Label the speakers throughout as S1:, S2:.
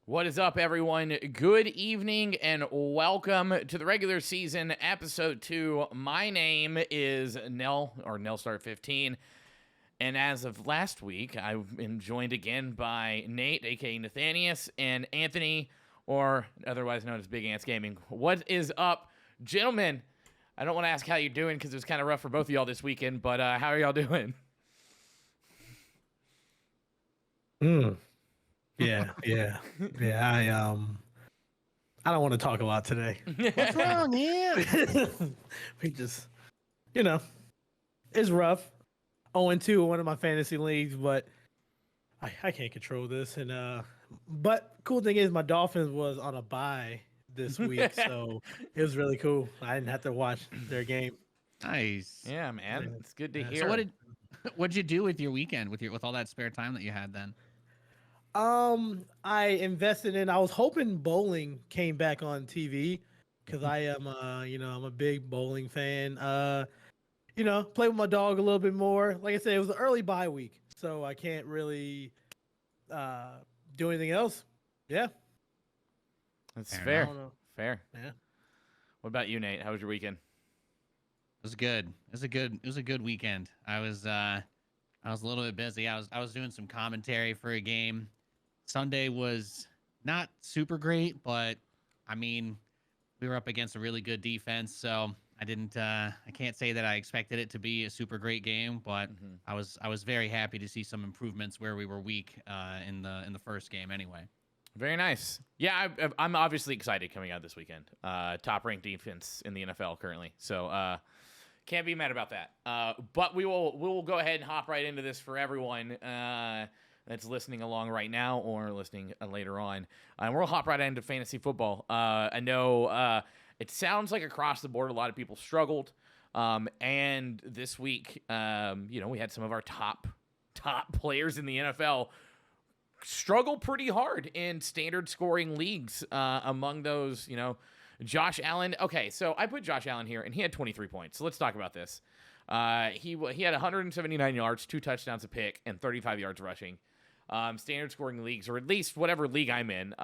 S1: What is up, everyone? Good evening and welcome to the regular season episode 2. My name is Nell, or Nellstar15, and as of last week, I've been joined again by Nate, aka Nathanius, and Anthony, or otherwise known as Big Ants Gaming. What is up, gentlemen? I don't want to ask how you're doing because it was kind of rough for both of y'all this weekend, but how are y'all doing?
S2: Yeah. I don't want to talk a lot today.
S3: What's wrong, man?
S2: We just, you know, it's rough. 0-2 in one of my fantasy leagues, but I can't control this. And but cool thing is my Dolphins was on a bye this week, so it was really cool. I didn't have to watch their game.
S3: Nice.
S1: Yeah, man. It's good to
S2: Yeah.
S1: hear.
S3: So what'd you do with your weekend with all that spare time that you had then?
S2: I invested in. I was hoping bowling came back on TV because I am, I'm a big bowling fan. Play with my dog a little bit more. Like I said, it was an early bye week, so I can't really do anything else. Yeah,
S1: That's
S3: Fair
S1: fair.
S2: I don't know.
S1: Fair.
S2: Yeah.
S1: What about you, Nate? How was your weekend?
S3: It was good. It was a good weekend. I was a little bit busy. I was doing some commentary for a game. Sunday was not super great, but I mean, we were up against a really good defense, so I can't say that I expected it to be a super great game, but I was very happy to see some improvements where we were weak in the first game anyway.
S1: Very nice. Yeah, I'm obviously excited coming out this weekend. Top ranked defense in the NFL currently, so can't be mad about that. But we will go ahead and hop right into this for everyone that's listening along right now or listening later on. And we'll hop right into fantasy football. I know it sounds like across the board a lot of people struggled, and this week, we had some of our top players in the NFL struggle pretty hard in standard scoring leagues. Among those, Josh Allen. Okay, so I put Josh Allen here, and he had 23 points. So let's talk about this. He had 179 yards, 2 touchdowns, a pick, and 35 yards rushing. Standard scoring leagues, or at least whatever league I'm in.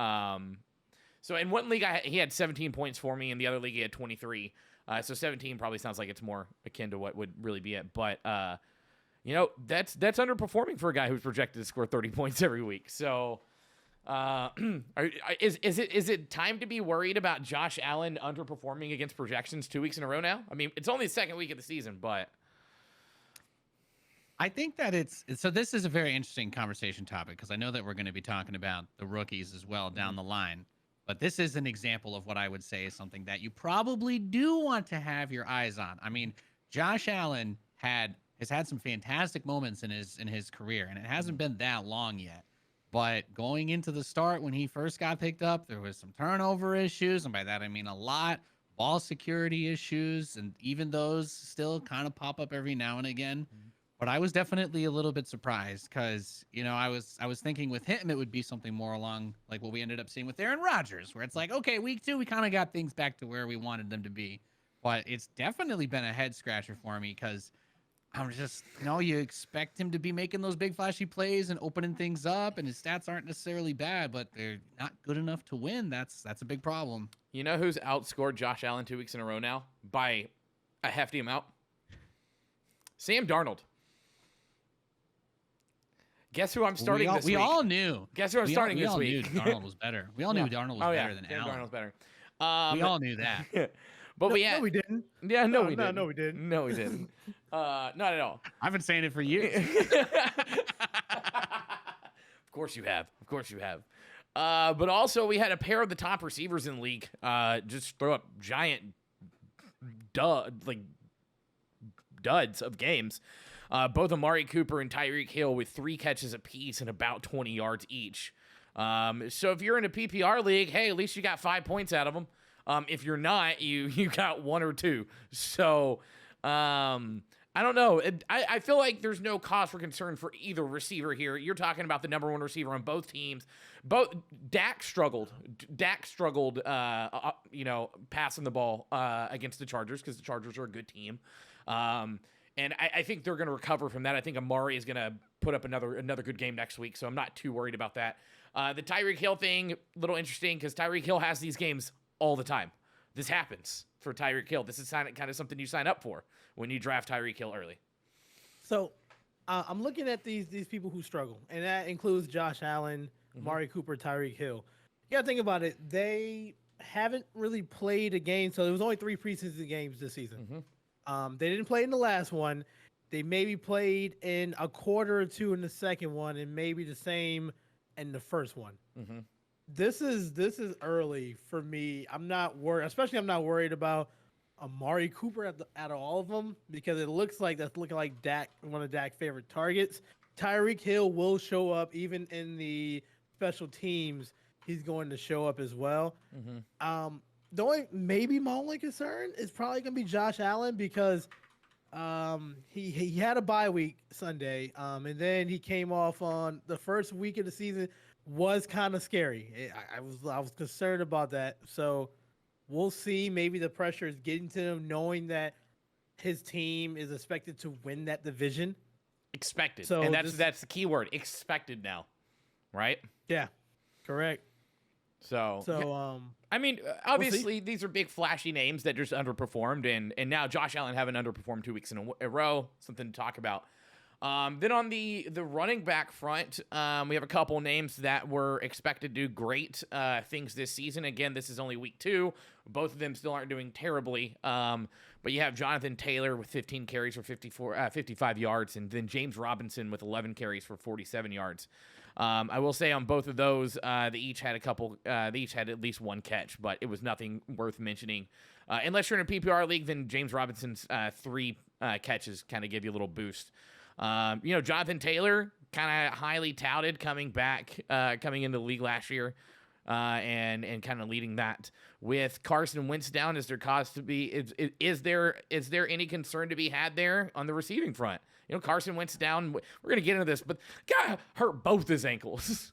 S1: So in one league, he had 17 points for me. In the other league, he had 23. So 17 probably sounds like it's more akin to what would really be it. But that's underperforming for a guy who's projected to score 30 points every week. So is it time to be worried about Josh Allen underperforming against projections 2 weeks in a row now? I mean, it's only the second week of the season, but
S3: I think that so this is a very interesting conversation topic because I know that we're going to be talking about the rookies as well down the line. But this is an example of what I would say is something that you probably do want to have your eyes on. I mean, Josh Allen has had some fantastic moments in his career, and it hasn't been that long yet. But going into the start when he first got picked up, there was some turnover issues, and by that I mean a lot, ball security issues, and even those still kind of pop up every now and again. But I was definitely a little bit surprised because, I was thinking with him, it would be something more along like what we ended up seeing with Aaron Rodgers, where it's like, okay, week 2, we kind of got things back to where we wanted them to be. But it's definitely been a head scratcher for me because I'm just, you expect him to be making those big flashy plays and opening things up, and his stats aren't necessarily bad, but they're not good enough to win. That's a big problem.
S1: you know who's outscored Josh Allen 2 weeks in a row now by a hefty amount? Sam Darnold. Guess who I'm starting this week?
S3: We all knew.
S1: Guess who I'm starting this week?
S3: We all knew Darnold was better. We all knew Darnold was better than
S1: Sam
S3: Allen.
S1: Darnold's better.
S3: We all knew that.
S1: But we
S2: No, we didn't.
S1: Yeah, no, we
S2: No,
S1: didn't.
S2: no, we didn't.
S1: No, we didn't. Not at all.
S3: I've been saying it for years.
S1: Of course you have. Of course you have. But also we had a pair of the top receivers in the league just throw up giant duds of games. Both Amari Cooper and Tyreek Hill with 3 catches apiece and about 20 yards each. So if you're in a PPR league, hey, at least you got 5 points out of them. If you're not, you got 1 or 2. So I don't know. I feel like there's no cause for concern for either receiver here. You're talking about the number 1 receiver on both teams. Dak struggled. Passing the ball against the Chargers because the Chargers are a good team. And I think they're going to recover from that. I think Amari is going to put up another good game next week, so I'm not too worried about that. The Tyreek Hill thing, a little interesting because Tyreek Hill has these games all the time. This happens for Tyreek Hill. This is kind of something you sign up for when you draft Tyreek Hill early.
S2: So I'm looking at these people who struggle, and that includes Josh Allen, Amari Cooper, Tyreek Hill. You got to think about it. They haven't really played a game, so there was only 3 preseason games this season. They didn't play in the last one. They maybe played in a quarter or 2 in the second one, and maybe the same in the first one. This is early for me. I'm not worried, especially I'm not worried about Amari Cooper out of all of them because it looks like that's looking like Dak, one of Dak's favorite targets. Tyreek Hill will show up even in the special teams. He's going to show up as well. My only concern is probably going to be Josh Allen because he had a bye week Sunday, and then he came off on the first week of the season was kind of scary. I was concerned about that. So we'll see. Maybe the pressure is getting to him, knowing that his team is expected to win that division.
S1: Expected,
S2: so
S1: and that's the key word. Expected now, right?
S2: Yeah, correct.
S1: So I mean, obviously these are big flashy names that just underperformed, and now Josh Allen haven't underperformed 2 weeks in a row. Something to talk about. Then on the running back front, we have a couple names that were expected to do great things this season. Again, this is only week 2. Both of them still aren't doing terribly. But you have Jonathan Taylor with 15 carries for 55 yards, and then James Robinson with 11 carries for 47 yards. I will say on both of those, they each had at least one catch, but it was nothing worth mentioning. Unless you're in a PPR league, then James Robinson's 3 catches kind of give you a little boost. Jonathan Taylor, kind of highly touted coming into the league last year, and kind of leading that. With Carson Wentz down, is there cause to be? Is there any concern to be had there on the receiving front? Carson Wentz down. We're gonna get into this, but guy hurt both his ankles.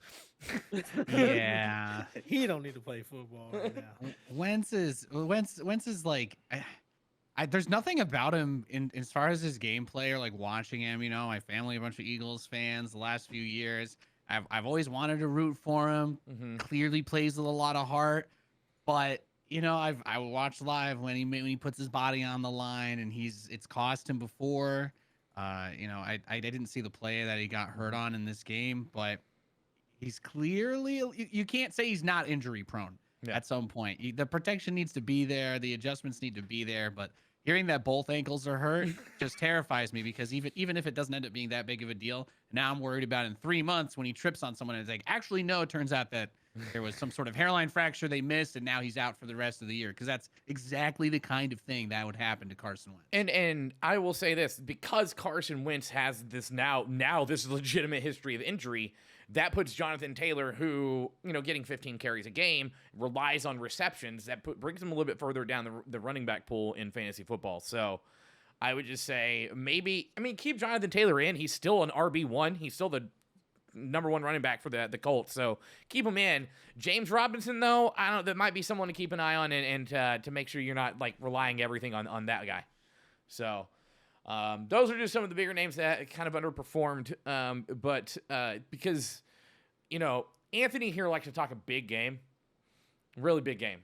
S3: Yeah,
S2: he don't need to play football right now.
S3: Wentz is like. There's nothing about him as far as his gameplay or like watching him. My family, a bunch of Eagles fans the last few years. I've always wanted to root for him. Clearly plays with a lot of heart, but I watched live when he puts his body on the line, and it's cost him before. I didn't see the play that he got hurt on in this game, but he's clearly, you can't say he's not injury prone. At some point, the protection needs to be there, the adjustments need to be there, but hearing that both ankles are hurt just terrifies me, because even if it doesn't end up being that big of a deal, now I'm worried about in 3 months when he trips on someone and it's like, actually, no, it turns out that there was some sort of hairline fracture they missed, and now he's out for the rest of the year, because that's exactly the kind of thing that would happen to Carson Wentz.
S1: And I will say this, because Carson Wentz has this now this legitimate history of injury, that puts Jonathan Taylor, who, getting 15 carries a game, relies on receptions, that brings him a little bit further down the running back pool in fantasy football. So I would just say keep Jonathan Taylor in. He's still an RB1. He's still the number 1 running back for the Colts. So keep him in. James Robinson, though, I don't know, that might be someone to keep an eye on and to make sure you're not like relying everything on that guy. So those are just some of the bigger names that kind of underperformed. But because, Anthony here likes to talk a big game, really big game.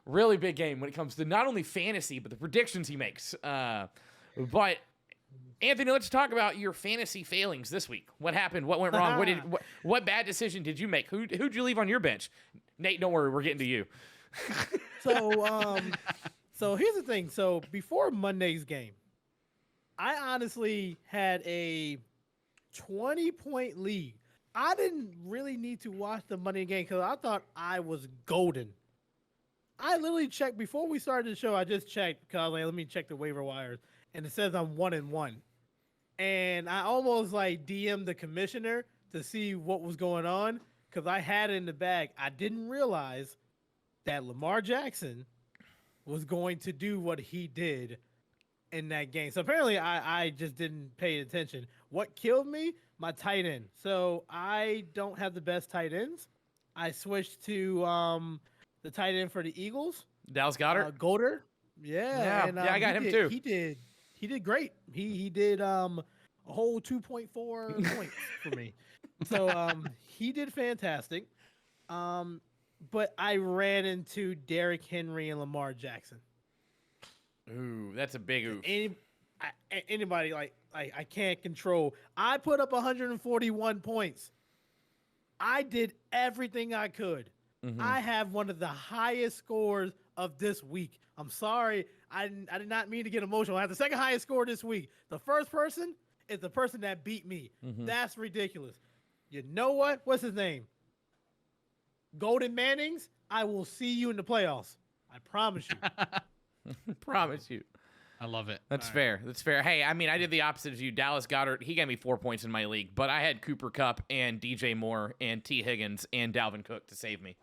S1: Really big game when it comes to not only fantasy, but the predictions he makes. But Anthony, let's talk about your fantasy failings this week. What happened? What went wrong? What bad decision did you make? Who'd you leave on your bench? Nate, don't worry, we're getting to you.
S2: So here's the thing. So before Monday's game, I honestly had a 20-point lead. I didn't really need to watch the Monday game because I thought I was golden. I literally checked before we started the show. I just checked because let me check the waiver wires, and it says I'm 1-1. And I almost DM'd the commissioner to see what was going on because I had it in the bag. I didn't realize that Lamar Jackson was going to do what he did in that game. So apparently I just didn't pay attention. What killed me? My tight end. So I don't have the best tight ends. I switched to the tight end for the Eagles.
S1: Dallas Goedert?
S2: Goddard. Yeah.
S1: I got him too.
S2: He did great. He did a whole 2.4 points for me. So he did fantastic. But I ran into Derrick Henry and Lamar Jackson.
S1: Ooh, that's a big oof.
S2: Anybody I can't control. I put up 141 points. I did everything I could.
S1: Mhm.
S2: I have one of the highest scores of this week. I'm sorry. I did not mean to get emotional. I have the second highest score this week. The first person is the person that beat me.
S1: Mhm.
S2: That's ridiculous. You know what? What's his name? Golden Mannings. I will see you in the playoffs. I promise you.
S1: Promise you.
S3: I love it.
S1: That's fair. That's fair. Hey, I mean, I did the opposite of you. Dallas Goedert, he gave me 4 points in my league, but I had Cooper Kupp and DJ Moore and T. Higgins and Dalvin Cook to save me.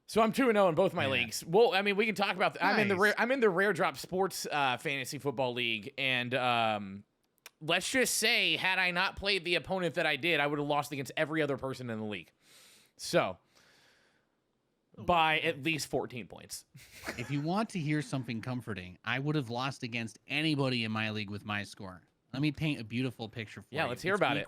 S1: So I'm 2-0 in both my leagues. Well, I mean, we can talk about I'm in the Rare Drop Sports Fantasy Football League, and let's just say, had I not played the opponent that I did, I would have lost against every other person in the league. So, by at least 14 points.
S3: If you want to hear something comforting, I would have lost against anybody in my league with my score. Let me paint a beautiful picture for you.
S1: Yeah, let's hear about it.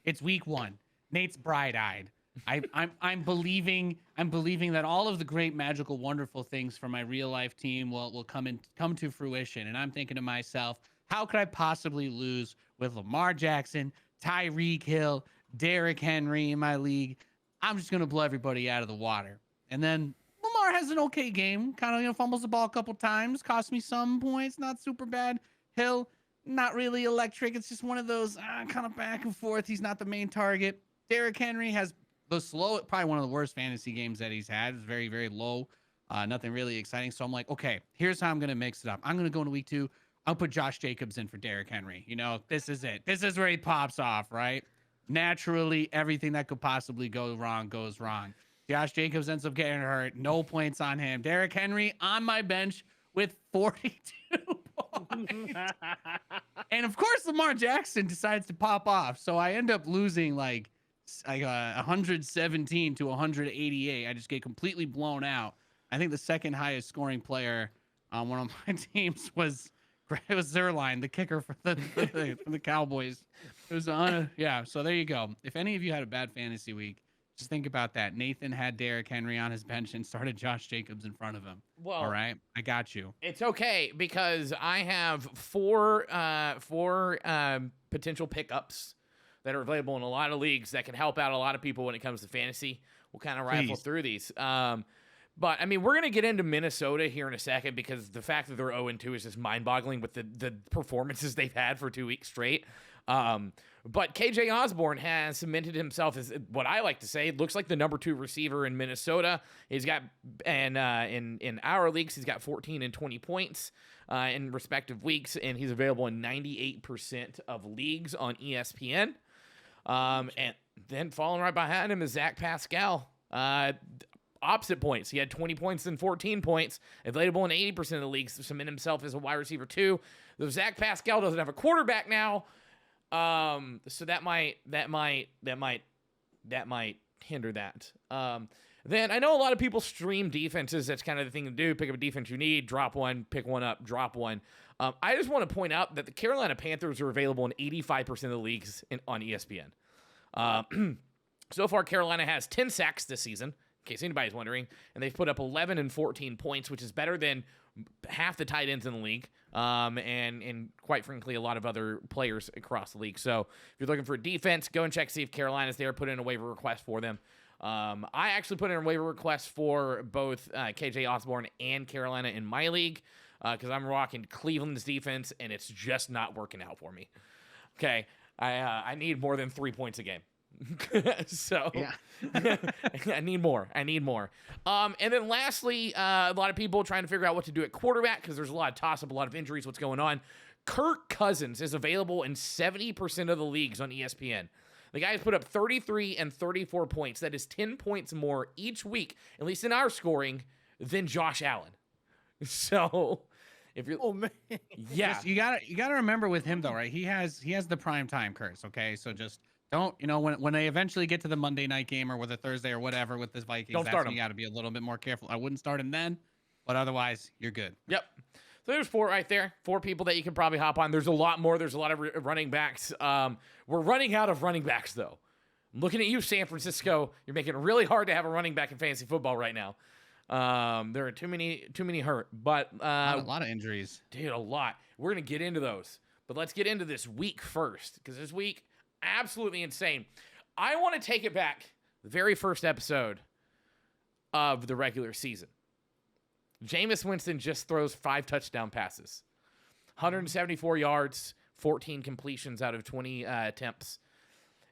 S3: It's week one. Nate's bright-eyed. I'm believing that all of the great, magical, wonderful things from my real life team will come to fruition. And I'm thinking to myself, how could I possibly lose with Lamar Jackson, Tyreek Hill, Derrick Henry in my league? I'm just gonna blow everybody out of the water. And then Lamar has an okay game, kind of fumbles the ball a couple times, cost me some points, not super bad. Hill, not really electric. It's just one of those kind of back and forth. He's not the main target. Derrick Henry has probably one of the worst fantasy games that he's had. It's very, very low. Nothing really exciting. So I'm like, okay, here's how I'm going to mix it up. I'm going to go into week 2. I'll put Josh Jacobs in for Derrick Henry. This is it. This is where he pops off, right? Naturally, everything that could possibly go wrong goes wrong. Josh Jacobs ends up getting hurt. No points on him. Derrick Henry on my bench with 42 points. And of course, Lamar Jackson decides to pop off. So I end up losing like 117 to 188. I just get completely blown out. I think the second highest scoring player on one of my teams was Zerline, the kicker for the Cowboys. It was so there you go. If any of you had a bad fantasy week, just think about that. Nathan had Derrick Henry on his bench and started Josh Jacobs in front of him.
S1: Well,
S3: all right, I got you.
S1: It's okay because I have four potential pickups that are available in a lot of leagues that can help out a lot of people when it comes to fantasy. We'll kind of rifle through these. But, I mean, we're going to get into Minnesota here in a second because the fact that they're 0-2 is just mind-boggling with the performances they've had for 2 weeks straight. But KJ Osborne has cemented himself as what I like to say looks like the number 2 receiver in Minnesota. He's got, and in our leagues, he's got 14 and 20 points in respective weeks, and he's available in 98% of leagues on ESPN. And then following right behind him is Zach Pascal. Opposite points. He had 20 points and 14 points, available in 80% of the leagues to cement himself as a wide receiver 2. Though Zach Pascal doesn't have a quarterback now, so that might hinder that. Then I know a lot of people stream defenses. That's kind of the thing to do. Pick up a defense you need, drop one, pick one up, drop one. I just want to point out that the Carolina Panthers are available in 85% of the leagues on ESPN. So far, Carolina has 10 sacks this season, in case anybody's wondering, and they've put up 11 and 14 points, which is better than half the tight ends in the league, and quite frankly, a lot of other players across the league. So if you're looking for a defense, go and check, see if Carolina's there, put in a waiver request for them. I actually put in a waiver request for both KJ Osborne and Carolina in my league because I'm rocking Cleveland's defense, and it's just not working out for me. Okay, I need more than 3 points a game. So yeah. I need more. And then lastly, a lot of people trying to figure out what to do at quarterback because there's a lot of toss-up, a lot of injuries, what's going on. Kirk Cousins is available in 70% of the leagues on ESPN. The guy's put up 33 and 34 points. That is 10 points more each week, at least in our scoring, than Josh Allen. So if you're,
S2: man,
S1: yeah,
S3: you gotta remember with him though, right? He has the prime time curse. Okay, so just don't, when they eventually get to the Monday night game or with a Thursday or whatever with this Vikings,
S1: don't start him.
S3: You got to be a little bit more careful. I wouldn't start him then, but otherwise you're good.
S1: Yep. So there's 4 right there. 4 people that you can probably hop on. There's a lot more. There's a lot of running backs. We're running out of running backs, though. I'm looking at you, San Francisco. You're making it really hard to have a running back in fantasy football right now. There are too many hurt. But
S3: a lot of injuries.
S1: Dude, a lot. We're going to get into those. But let's get into this week first, because this week, absolutely insane. I want to take it back, the very first episode of the regular season. Jameis Winston just throws 5 touchdown passes, 174 yards, 14 completions out of 20 attempts.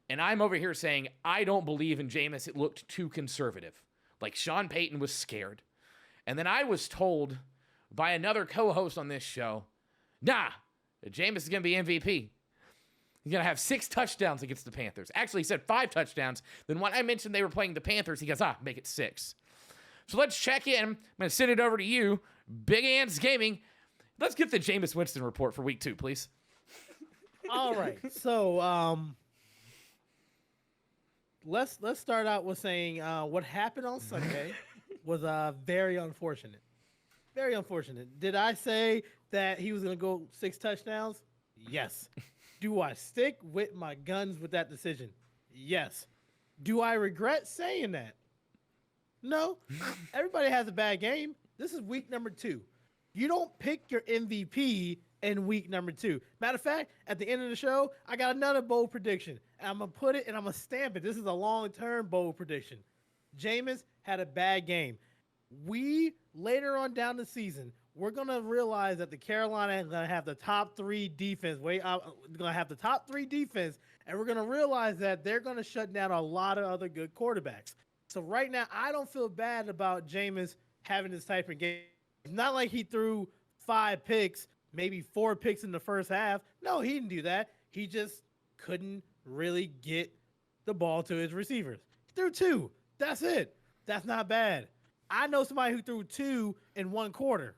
S1: And I'm over here saying, I don't believe in Jameis. It looked too conservative. Like Sean Payton was scared. And then I was told by another co-host on this show, nah, Jameis is going to be MVP. He's going to have 6 touchdowns against the Panthers. Actually, he said 5 touchdowns. Then when I mentioned they were playing the Panthers, he goes, make it 6. So let's check in. I'm going to send it over to you, Big Ants Gaming. Let's get the Jameis Winston report for week 2, please.
S2: All right. So let's start out with saying what happened on Sunday was very unfortunate. Very unfortunate. Did I say that he was going to go 6 touchdowns? Yes. Do I stick with my guns with that decision? Yes. Do I regret saying that? No. Everybody has a bad game. This is week number 2. You don't pick your MVP in week number 2. Matter of fact, at the end of the show, I got another bold prediction. And I'm going to put it and I'm going to stamp it. This is a long-term bold prediction. Jameis had a bad game. Later on down the season, we're going to realize that the Carolina is going to have the top 3 defense. Going to have the top 3 defense, and we're going to realize that they're going to shut down a lot of other good quarterbacks. So right now, I don't feel bad about Jameis having this type of game. It's not like he threw 5 picks, maybe 4 picks in the first half. No, he didn't do that. He just couldn't really get the ball to his receivers. He threw 2. That's it. That's not bad. I know somebody who threw 2 in 1 quarter.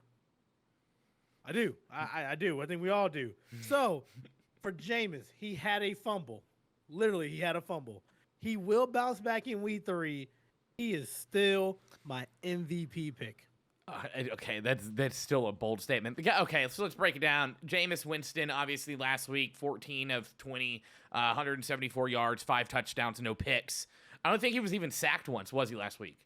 S2: I do. I do. I think we all do. So, for Jameis, he had a fumble. Literally, he had a fumble. He will bounce back in week 3. He is still my MVP pick.
S1: Okay, that's still a bold statement. Okay, so let's break it down. Jameis Winston, obviously, last week, 14 of 20, 174 yards, 5 touchdowns, no picks. I don't think he was even sacked once, was he, last week?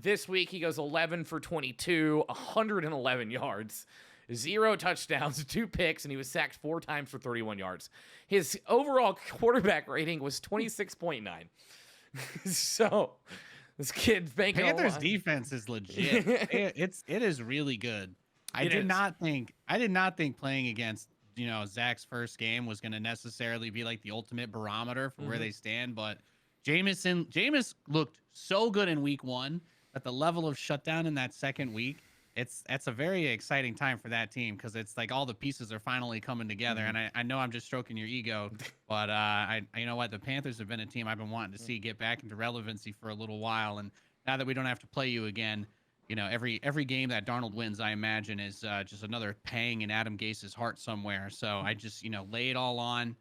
S1: This week, he goes 11 for 22, 111 yards, 0 touchdowns, 2 picks, and he was sacked 4 times for 31 yards. His overall quarterback rating was 26.9. So this kid's banking
S3: Panthers defense is legit. It is really good. I did not think playing against Zach's first game was going to necessarily be like the ultimate barometer for where they stand, but Jameis looked so good in week 1 at the level of shutdown in that second week. That's a very exciting time for that team because it's like all the pieces are finally coming together. And I know I'm just stroking your ego, but you know what? The Panthers have been a team I've been wanting to see get back into relevancy for a little while. And now that we don't have to play you again, every game that Darnold wins, I imagine, is just another pang in Adam Gase's heart somewhere. So I just lay it all on.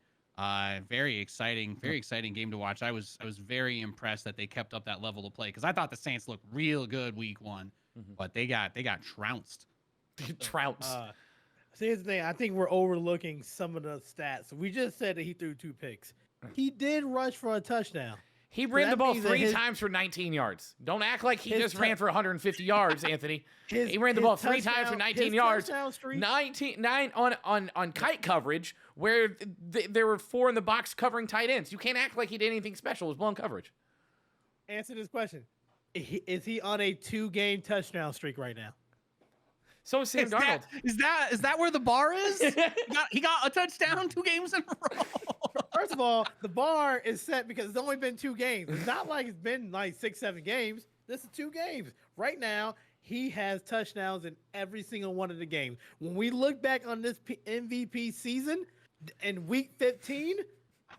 S3: Very exciting game to watch. I was very impressed that they kept up that level of play because I thought the Saints looked real good week 1. But they got trounced.
S1: Trounced.
S2: So here's the thing. I think we're overlooking some of the stats. We just said that he threw 2 picks. He did rush for a touchdown.
S1: He ran the ball 3 times for 19 yards. Don't act like he just ran for 150 yards, Anthony. He ran the ball 3 times for 19 yards. 9 on kite coverage, where there were 4 in the box covering tight ends. You can't act like he did anything special. It was blown coverage.
S2: Answer this question. Is he on a 2-game touchdown streak right now?
S1: So is Sam Darnold.
S3: Is that where the bar is? he got a touchdown 2 games in a row.
S2: First of all, the bar is set because it's only been 2 games. It's not like it's been like 6-7 games. This is 2 games. Right now, he has touchdowns in every single one of the games. When we look back on this MVP season in week 15,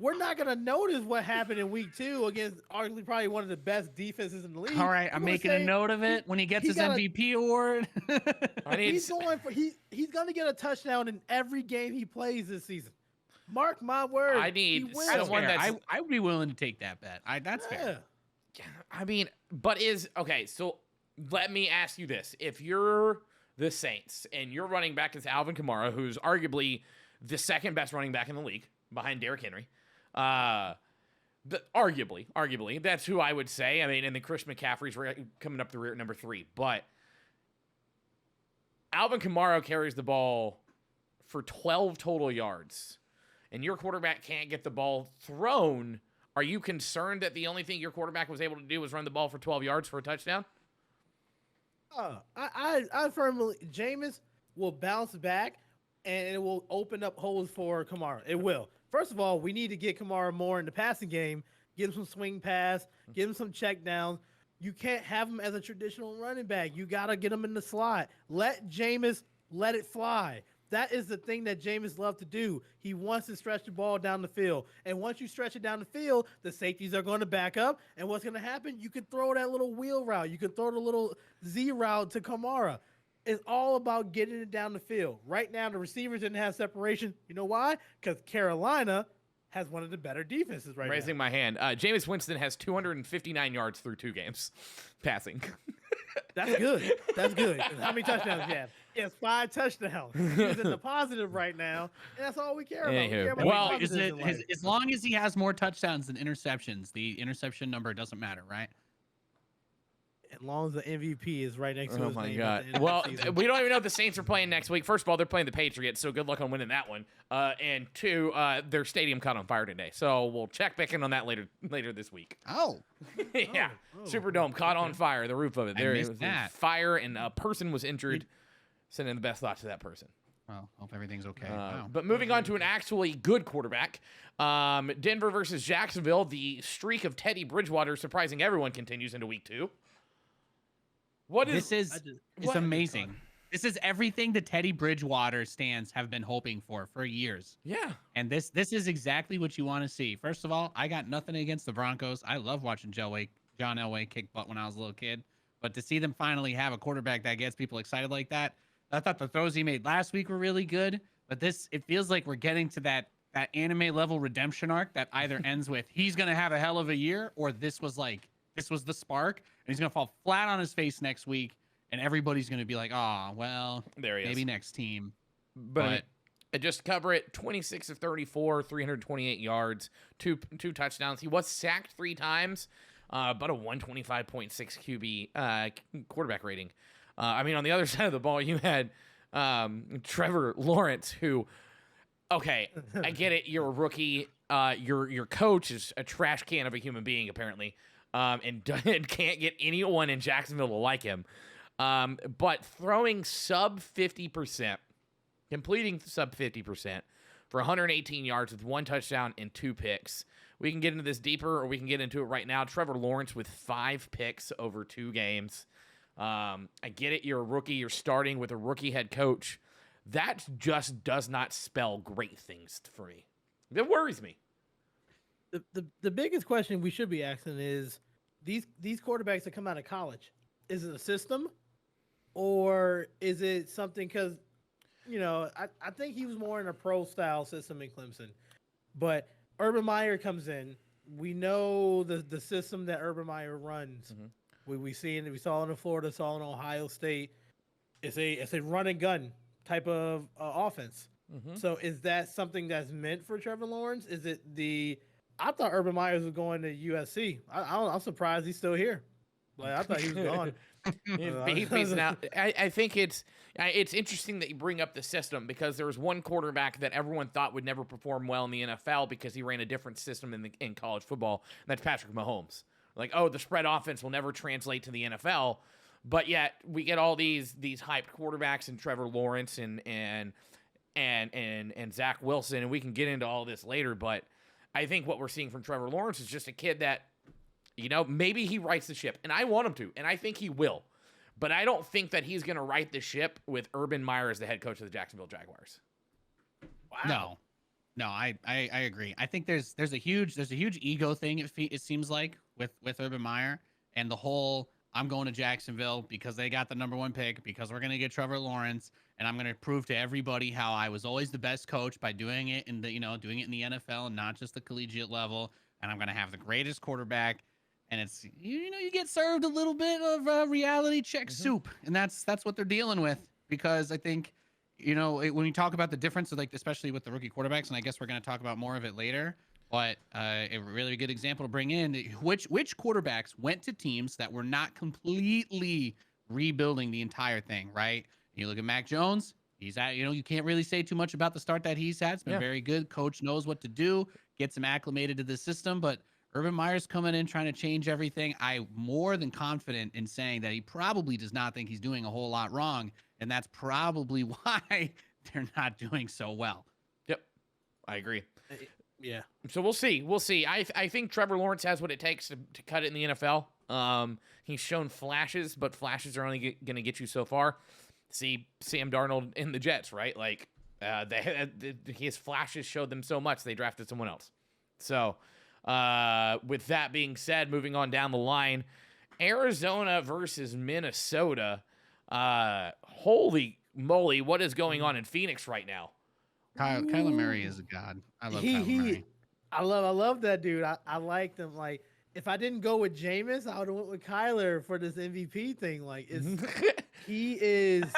S2: we're not going to notice what happened in week 2 against arguably probably one of the best defenses in the league.
S3: All right, I'm making a note of it when he gets his MVP award.
S2: He's going to get a touchdown in every game he plays this season. Mark my word.
S1: I need someone that's...
S3: I would be willing to take that bet. That's fair.
S1: Yeah, I mean, but okay, so let me ask you this. If you're the Saints, and your running back is Alvin Kamara, who's arguably the second best running back in the league behind Derrick Henry. Arguably, that's who I would say. I mean, and then Chris McCaffrey's coming up the rear at number 3. But Alvin Kamara carries the ball for 12 total yards, and your quarterback can't get the ball thrown. Are you concerned that the only thing your quarterback was able to do was run the ball for 12 yards for a touchdown?
S2: I firmly, Jameis will bounce back, and it will open up holes for Kamara. It will. First of all, we need to get Kamara more in the passing game, get him some swing pass, get him some check downs. You can't have him as a traditional running back. You got to get him in the slot. Let Jameis let it fly. That is the thing that Jameis loves to do. He wants to stretch the ball down the field. And once you stretch it down the field, the safeties are going to back up. And what's going to happen? You can throw that little wheel route. You can throw the little Z route to Kamara. It's all about getting it down the field. Right now, the receivers didn't have separation. You know why? Because Carolina has one of the better defenses right now.
S1: Raising my hand. Jameis Winston has 259 yards through 2 games passing.
S2: That's good. That's good. How many touchdowns do you have? He has 5 touchdowns. He's in the positive right now, and that's all we care about. We care about
S3: well,
S2: the positives in life.
S3: as long as he has more touchdowns than interceptions, the interception number doesn't matter, right?
S2: As long as the MVP is right next to his name.
S1: God. Well, we don't even know if the Saints are playing next week. First of all, they're playing the Patriots, so good luck on winning that one. And 2, their stadium caught on fire today. So we'll check back in on that later this week.
S3: Oh.
S1: Yeah. Superdome caught on fire, the roof of it. There was fire, and a person was injured. Sending the best thoughts to that person.
S3: Well, hope everything's okay. Wow.
S1: But moving on to an actually good quarterback. Denver versus Jacksonville. The streak of Teddy Bridgewater surprising everyone continues into week 2. This is amazing. This is everything the Teddy Bridgewater stands have been hoping for years. Yeah.
S3: And this is exactly what you want to see. First of all, I got nothing against the Broncos. I love watching John Elway kick butt when I was a little kid. But to see them finally have a quarterback that gets people excited like that, I thought the throws he made last week were really good. But it feels like we're getting to that anime level redemption arc that either ends with he's going to have a hell of a year, or this was the spark, and he's going to fall flat on his face next week, and everybody's going to be like, oh, well,
S1: there he
S3: maybe
S1: is.
S3: Next team.
S1: But just cover it, 26 of 34, 328 yards, two touchdowns. He was sacked 3 times, but a 125.6 QB quarterback rating. I mean, on the other side of the ball, you had Trevor Lawrence, who, okay, I get it. You're a rookie. Your coach is a trash can of a human being, apparently. And can't get anyone in Jacksonville to like him. But throwing sub 50%, completing sub 50% for 118 yards with 1 touchdown and 2 picks. We can get into this deeper, or we can get into it right now. Trevor Lawrence with 5 picks over 2 games. I get it. You're a rookie. You're starting with a rookie head coach. That just does not spell great things for me. That worries me.
S2: The biggest question we should be asking is these quarterbacks that come out of college, is it a system, or is it something? Because I think he was more in a pro style system in Clemson, but Urban Meyer comes in. We know the system that Urban Meyer runs. Mm-hmm. We saw it in Florida, saw it in Ohio State. It's a run and gun type of offense. Mm-hmm. So is that something that's meant for Trevor Lawrence? Is it I thought Urban Meyer was going to USC. I'm surprised he's still here. Like, I thought he was gone.
S1: He's peacing out. I think it's interesting that you bring up the system, because there was one quarterback that everyone thought would never perform well in the NFL because he ran a different system in college football, and that's Patrick Mahomes. Like, oh, the spread offense will never translate to the NFL, but yet we get all these hyped quarterbacks in Trevor Lawrence and Zach Wilson, and we can get into all this later, but I think what we're seeing from Trevor Lawrence is just a kid that, maybe he rights the ship, and I want him to, and I think he will, but I don't think that he's going to right the ship with Urban Meyer as the head coach of the Jacksonville Jaguars.
S3: Wow. No, I agree. I think there's a huge ego thing. It seems like with Urban Meyer, and the whole I'm going to Jacksonville because they got the #1 pick, because we're gonna get Trevor Lawrence, and I'm gonna prove to everybody how I was always the best coach by doing it in the NFL and not just the collegiate level, and I'm gonna have the greatest quarterback. And it's you get served a little bit of reality check soup, and that's what they're dealing with. because I think, when you talk about the difference of, like, especially with the rookie quarterbacks, and I guess we're going to talk about more of it later, but a really good example to bring in, which quarterbacks went to teams that were not completely rebuilding the entire thing, right? You look at Mac Jones. He's at, you can't really say too much about the start that he's had. It's been
S1: Yeah.
S3: very good. Coach knows what to do, gets him acclimated to the system. But Urban Meyer's coming in trying to change everything. I'm more than confident in saying that he probably does not think he's doing a whole lot wrong. And that's probably why they're not doing so well.
S1: Yep. I agree.
S2: Yeah.
S1: So we'll see. We'll see. I think Trevor Lawrence has what it takes to cut it in the NFL. He's shown flashes, but flashes are only going to get you so far. See Sam Darnold in the Jets, right? Like, his flashes showed them so much they drafted someone else. So, with that being said, moving on down the line, Arizona versus Minnesota. Holy moly, what is going on in Phoenix right now?
S3: Kyler Murray is a god. I love Kyler Murray.
S2: I love that dude. I like them. Like, if I didn't go with Jameis, I would have went with Kyler for this MVP thing. Like, he is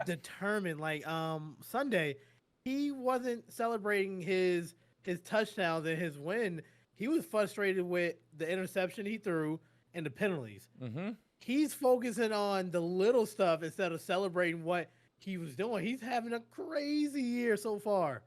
S2: determined. Like, Sunday, he wasn't celebrating his touchdowns and his win. He was frustrated with the interception he threw and the penalties.
S1: Mm-hmm.
S2: He's focusing on the little stuff instead of celebrating what he was doing. He's having a crazy year so far.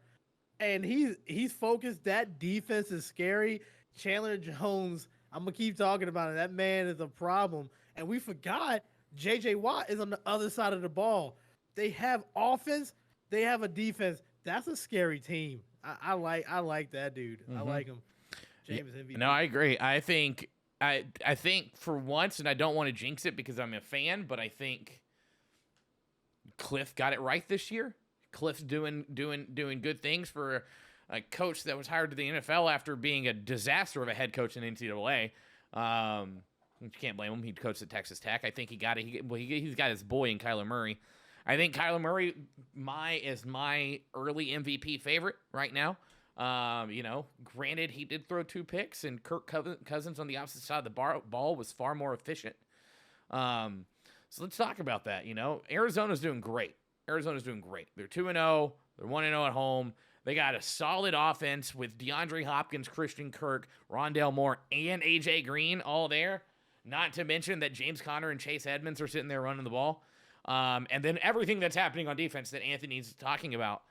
S2: And he's focused. That defense is scary. Chandler Jones, I'm going to keep talking about it. That man is a problem. And we forgot J.J. Watt is on the other side of the ball. They have offense. They have a defense. That's a scary team. I like that dude.
S1: Mm-hmm.
S2: I like him. James MVP.
S1: No, I agree. I think for once, and I don't want to jinx it because I'm a fan, but I think Cliff got it right this year. Cliff's doing good things for a coach that was hired to the NFL after being a disaster of a head coach in NCAA. You can't blame him. He coached at Texas Tech. I think he got it. He's got his boy in Kyler Murray. I think Kyler Murray is my early MVP favorite right now. Granted, he did throw 2 picks, and Kirk Cousins on the opposite side of the ball was far more efficient. So let's talk about that. Arizona's doing great. They're 2-0. They're 1-0 at home. They got a solid offense with DeAndre Hopkins, Christian Kirk, Rondale Moore, and A.J. Green all there. Not to mention that James Conner and Chase Edmonds are sitting there running the ball. And then everything that's happening on defense that Anthony's talking about.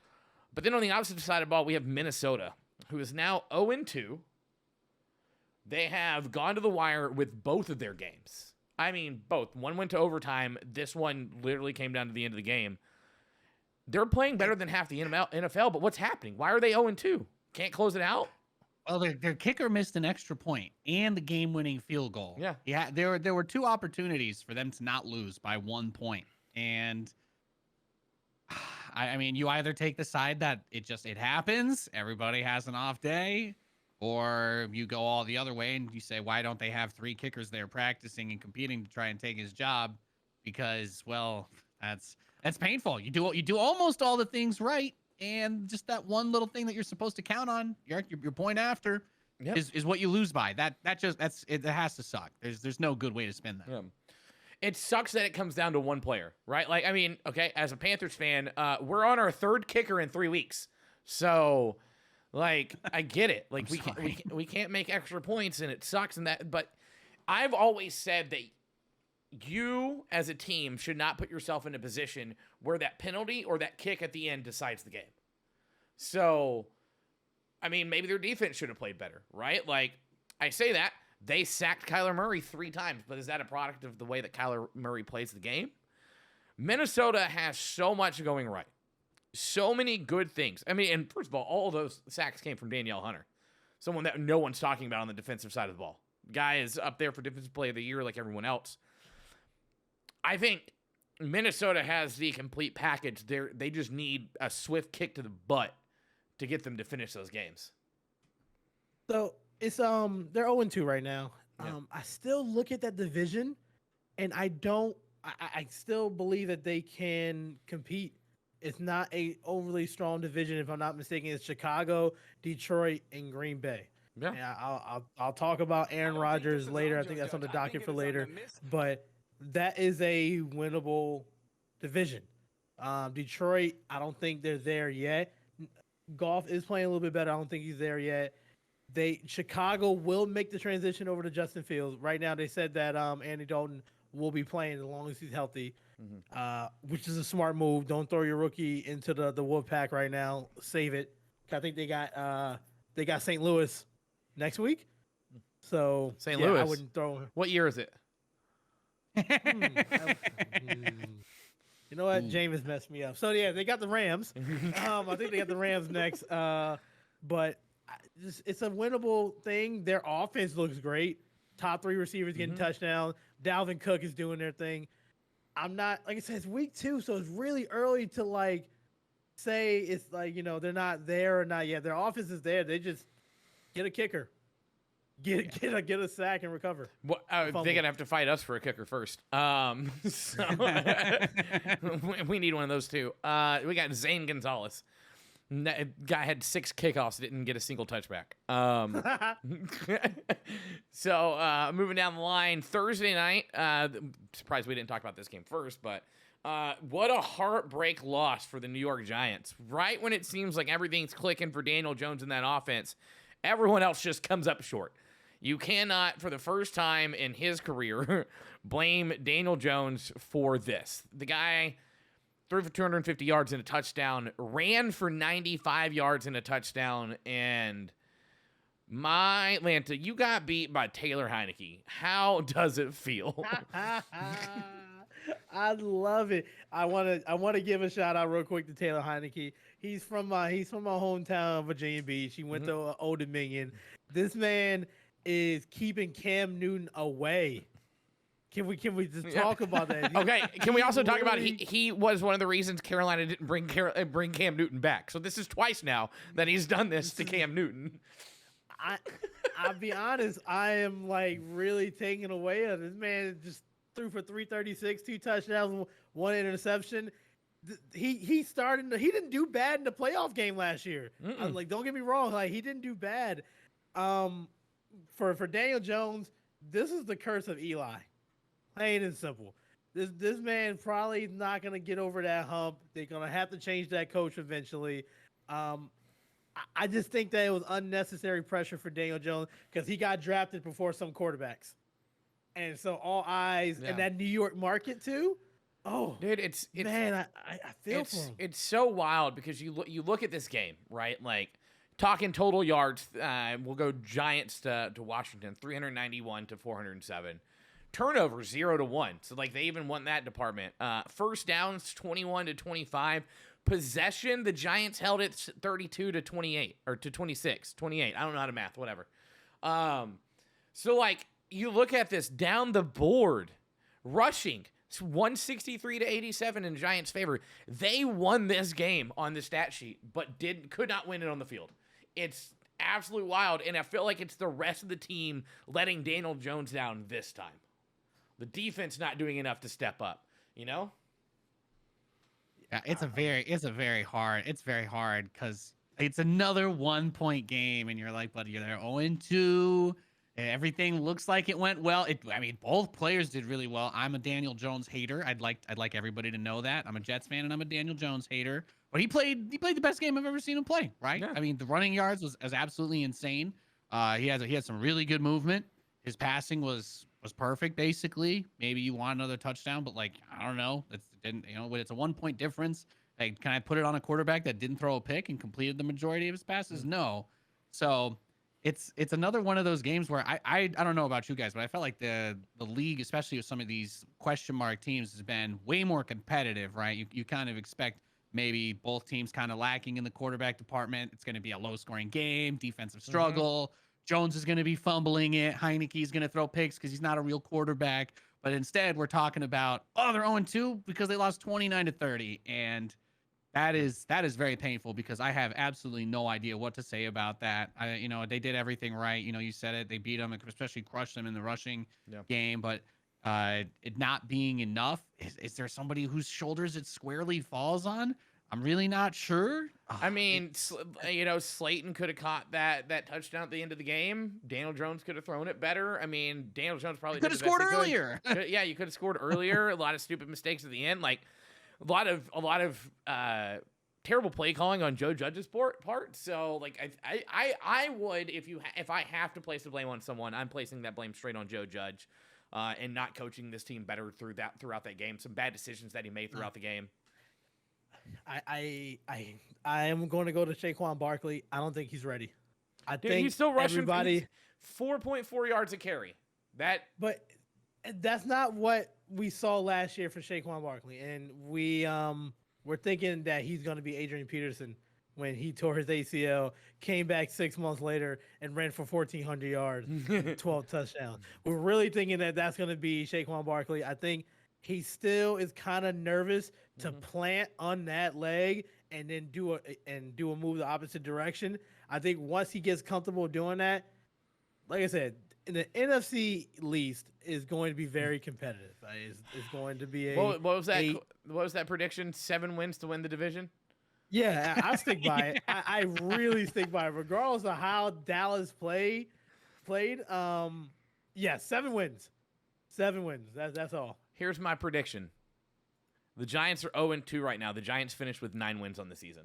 S1: But then on the opposite side of the ball, we have Minnesota, who is now 0-2. They have gone to the wire with both of their games. I mean, both. One went to overtime. This one literally came down to the end of the game. They're playing better than half the NFL, but what's happening? Why are they 0-2? Can't close it out?
S3: Well, their kicker missed an extra point and the game-winning field goal. Yeah. There were 2 opportunities for them to not lose by 1 point. And I mean, you either take the side that it happens, everybody has an off day, or you go all the other way and you say, why don't they have 3 kickers there practicing and competing to try and take his job? Because, well, that's painful. You do almost all the things right, and just that one little thing that you're supposed to count on, your point after, is what you lose by. That has to suck. There's no good way to spin that.
S1: Yeah. It sucks that it comes down to one player, right? Like, I mean, okay, as a Panthers fan, we're on our 3rd kicker in 3 weeks, so like I get it. Like we can't make extra points, and it sucks. And that, but I've always said that you as a team should not put yourself in a position where that penalty or that kick at the end decides the game. So, I mean, maybe their defense should have played better, right? Like, I say that. They sacked Kyler Murray 3 times, but is that a product of the way that Kyler Murray plays the game? Minnesota has so much going right. So many good things. I mean, and first of all those sacks came from Danielle Hunter, someone that no one's talking about on the defensive side of the ball. Guy is up there for Defensive Player of the Year like everyone else. I think Minnesota has the complete package. They just need a swift kick to the butt to get them to finish those games.
S2: So it's they're 0-2 right now.
S1: Yeah.
S2: I still look at that division, and I still believe that they can compete. It's not a overly strong division, if I'm not mistaken. It's Chicago, Detroit, and Green Bay.
S1: Yeah.
S2: And I'll talk about Aaron Rodgers later. I think that's on the docket for later. But that is a winnable division. Detroit, I don't think they're there yet. Goff is playing a little bit better. I don't think he's there yet. Chicago will make the transition over to Justin Fields. Right now, they said that Andy Dalton will be playing as long as he's healthy, which is a smart move. Don't throw your rookie into the wolf pack right now. Save it. I think they got St. Louis next week. So
S1: St.
S2: yeah,
S1: Louis.
S2: I wouldn't throw him.
S1: What year is it?
S2: You know what? Jameis messed me up. So yeah, they got the Rams. I think they got the Rams next. But it's a winnable thing. Their offense looks great. Top 3 receivers getting touchdowns. Dalvin Cook is doing their thing. I'm not, like I said, it's week 2, so it's really early to like say it's like, they're not there or not yet. Their offense is there. They just get a kicker. Get a sack and recover.
S1: Well, they're gonna have to fight us for a kicker first. So we need one of those too. We got Zane Gonzalez. Guy had 6 kickoffs, didn't get a single touchback. So moving down the line, Thursday night. Surprised we didn't talk about this game first, but what a heartbreak loss for the New York Giants. Right when it seems like everything's clicking for Daniel Jones in that offense, everyone else just comes up short. You cannot, for the first time in his career, blame Daniel Jones for this. The guy threw for 250 yards and a touchdown, ran for 95 yards and a touchdown, and my Atlanta, you got beat by Taylor Heineke. How does it feel?
S2: I love it. I want to give a shout out real quick to Taylor Heineke. He's from my hometown, Virginia Beach. He went to Old Dominion. This man is keeping Cam Newton away. Can we just talk about that?
S1: Okay. Can we also talk about he was one of the reasons Carolina didn't bring Cam Newton back. So this is twice now that he's done this to Cam Newton.
S2: I'll be honest. I am like really taken away. This man just threw for 336, 2 touchdowns, 1 interception. He didn't do bad in the playoff game last year. Like, don't get me wrong. Like, he didn't do bad. For Daniel Jones, this is the curse of Eli. Plain and simple. This man probably not gonna get over that hump. They're gonna have to change that coach eventually. I just think that it was unnecessary pressure for Daniel Jones because he got drafted before some quarterbacks, and so all eyes in that New York market too. Oh,
S1: dude, it's
S2: man, I feel for him.
S1: It's so wild because you look at this game, right? Like, talking total yards, we'll go Giants to Washington, 391 to 407. Turnover 0-1. So like they even won that department. First downs 21 to 25. Possession, the Giants held it 32 to 28 or to 26, 28. I don't know how to math, whatever. So like you look at this down the board, rushing. It's 163 to 87 in Giants' favor. They won this game on the stat sheet, but could not win it on the field. It's absolutely wild, and I feel like it's the rest of the team letting Daniel Jones down this time. The defense not doing enough to step up, Yeah,
S3: it's very hard because it's another 1-point game, and you're like, buddy, you're there 0-2. Everything looks like it went well. Both players did really well. I'm a Daniel Jones hater. I'd like everybody to know that. I'm a Jets fan and I'm a Daniel Jones hater. But he played the best game I've ever seen him play, right?
S1: Yeah.
S3: The running yards was absolutely insane. He had some really good movement. His passing was perfect, basically. Maybe you want another touchdown, but like, I don't know. When it's a 1-point difference, like, can I put it on a quarterback that didn't throw a pick and completed the majority of his passes? No. So it's another one of those games where I don't know about you guys, but I felt like the league, especially with some of these question mark teams, has been way more competitive, right? You kind of expect maybe both teams kind of lacking in the quarterback department. It's going to be a low-scoring game, defensive struggle. Jones is going to be fumbling it. Heineke's going to throw picks because he's not a real quarterback. But instead, we're talking about, they're 0-2 because they lost 29-30. And that is very painful because I have absolutely no idea what to say about that. They did everything right. You said it. They beat them, especially crushed them in the rushing game. But it not being enough, is there somebody whose shoulders it squarely falls on? I'm really not sure.
S1: Slayton could have caught that touchdown at the end of the game. Daniel Jones could have thrown it better. Daniel Jones probably
S3: could have scored earlier.
S1: Yeah, you could have scored earlier. A lot of stupid mistakes at the end. Like, a lot of terrible play calling on Joe Judge's part. So like I would if I have to place the blame on someone, I'm placing that blame straight on Joe Judge, and not coaching this team better throughout that game. Some bad decisions that he made throughout the game.
S2: I am going to go to Saquon Barkley. I don't think he's ready. I
S1: Dude,
S2: think
S1: he's still rushing
S2: everybody
S1: 4.4 yards a carry.
S2: But that's not what we saw last year for Saquon Barkley, and we're thinking that he's going to be Adrian Peterson when he tore his ACL, came back 6 months later, and ran for 1,400 yards, 12 touchdowns. We're really thinking that that's going to be Saquon Barkley. I think he still is kind of nervous to plant on that leg and then do a move the opposite direction. I think once he gets comfortable doing that, like I said, in the NFC least is going to be very competitive. It's going to be a
S1: what was that? What was that prediction? 7 wins to win the division.
S2: Yeah, I stick by it. I really stick by it, regardless of how Dallas played. Yeah, 7 wins. 7 wins. That's all.
S1: Here's my prediction. The Giants are 0-2 right now. The Giants finished with 9 wins on the season.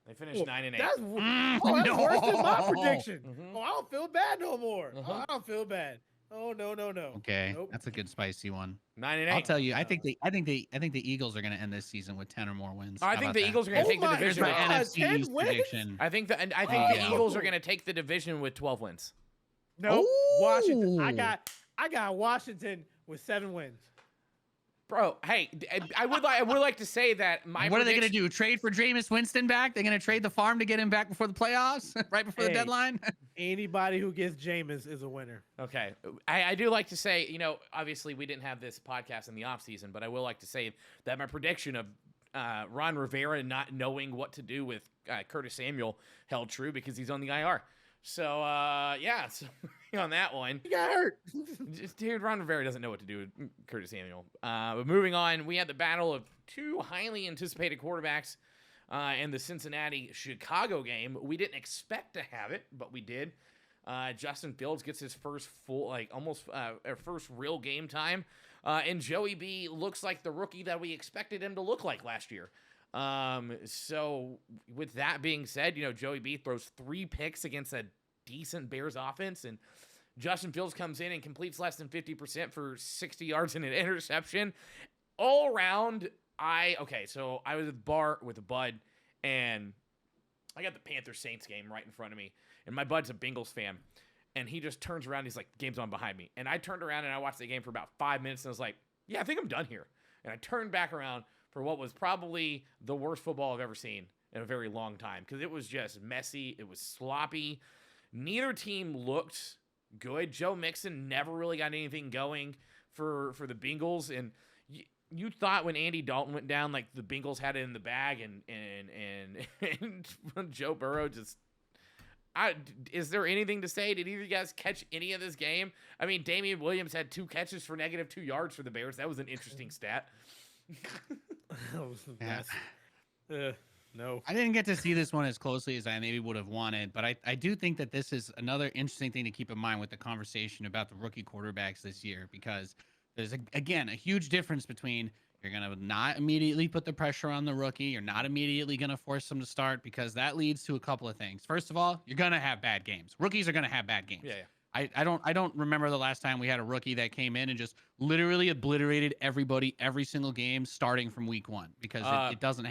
S1: They finished 9-8.
S2: That's worse than my prediction. Oh, I don't feel bad no more. Oh, I don't feel bad. Oh no.
S3: Okay,
S2: Nope.
S3: that's a good spicy one.
S1: 9-8.
S3: I'll tell you, I think the Eagles are going to end this season with 10 or more wins.
S1: I
S3: How
S1: think
S3: about
S1: the
S3: that?
S1: Eagles are going to take the
S3: Here's
S1: division.
S3: my
S2: God,
S3: NFC
S2: 10
S3: East
S2: wins?
S3: prediction.
S1: I think the Eagles are going to take the division with 12 wins.
S2: Nope. Washington.
S3: Ooh.
S2: I got Washington with 7 wins.
S1: Bro, hey, I would like to say that
S3: What are they going to do? Trade for Jameis Winston back? They're going to trade the farm to get him back before the playoffs, right before the
S2: Hey.
S3: deadline?
S2: Anybody who gets Jameis is a winner.
S1: Okay. I do like to say, obviously we didn't have this podcast in the offseason, but I will like to say that my prediction of Ron Rivera not knowing what to do with Curtis Samuel held true because he's on the IR. So, so on that one.
S2: He got hurt.
S1: Dude, Ron Rivera doesn't know what to do with Curtis Samuel. But moving on, we had the battle of 2 highly anticipated quarterbacks in the Cincinnati-Chicago game. We didn't expect to have it, but we did. Justin Fields gets his first first real game time. And Joey B looks like the rookie that we expected him to look like last year. So with that being said, Joey B throws 3 picks against a decent Bears offense, and Justin Fields comes in and completes less than 50% for 60 yards and an interception. All around, so I was at the bar with a bud, and I got the Panthers-Saints game right in front of me, and my bud's a Bengals fan, and he just turns around, he's like, the game's on behind me. And I turned around and I watched the game for about 5 minutes, and I was like, yeah, I think I'm done here. And I turned back around for what was probably the worst football I've ever seen in a very long time, because it was just messy. It was sloppy. Neither team looked good. Joe Mixon never really got anything going for the Bengals, and you thought when Andy Dalton went down, like the Bengals had it in the bag, and Joe Burrow just. Is there anything to say? Did either of you guys catch any of this game? I mean, Damian Williams had 2 catches for -2 yards for the Bears. That was an interesting stat.
S2: That was the
S3: Yeah.
S2: best. No.
S3: I didn't get to see this one as closely as I maybe would have wanted, but I do think that this is another interesting thing to keep in mind with the conversation about the rookie quarterbacks this year, because there's, again, a huge difference between you're going to not immediately put the pressure on the rookie. You're not immediately going to force them to start, because that leads to a couple of things. First of all, you're going to have bad games. Rookies are going to have bad games.
S1: Yeah.
S3: I don't remember the last time we had a rookie that came in and just literally obliterated everybody every single game starting from week 1, because it doesn't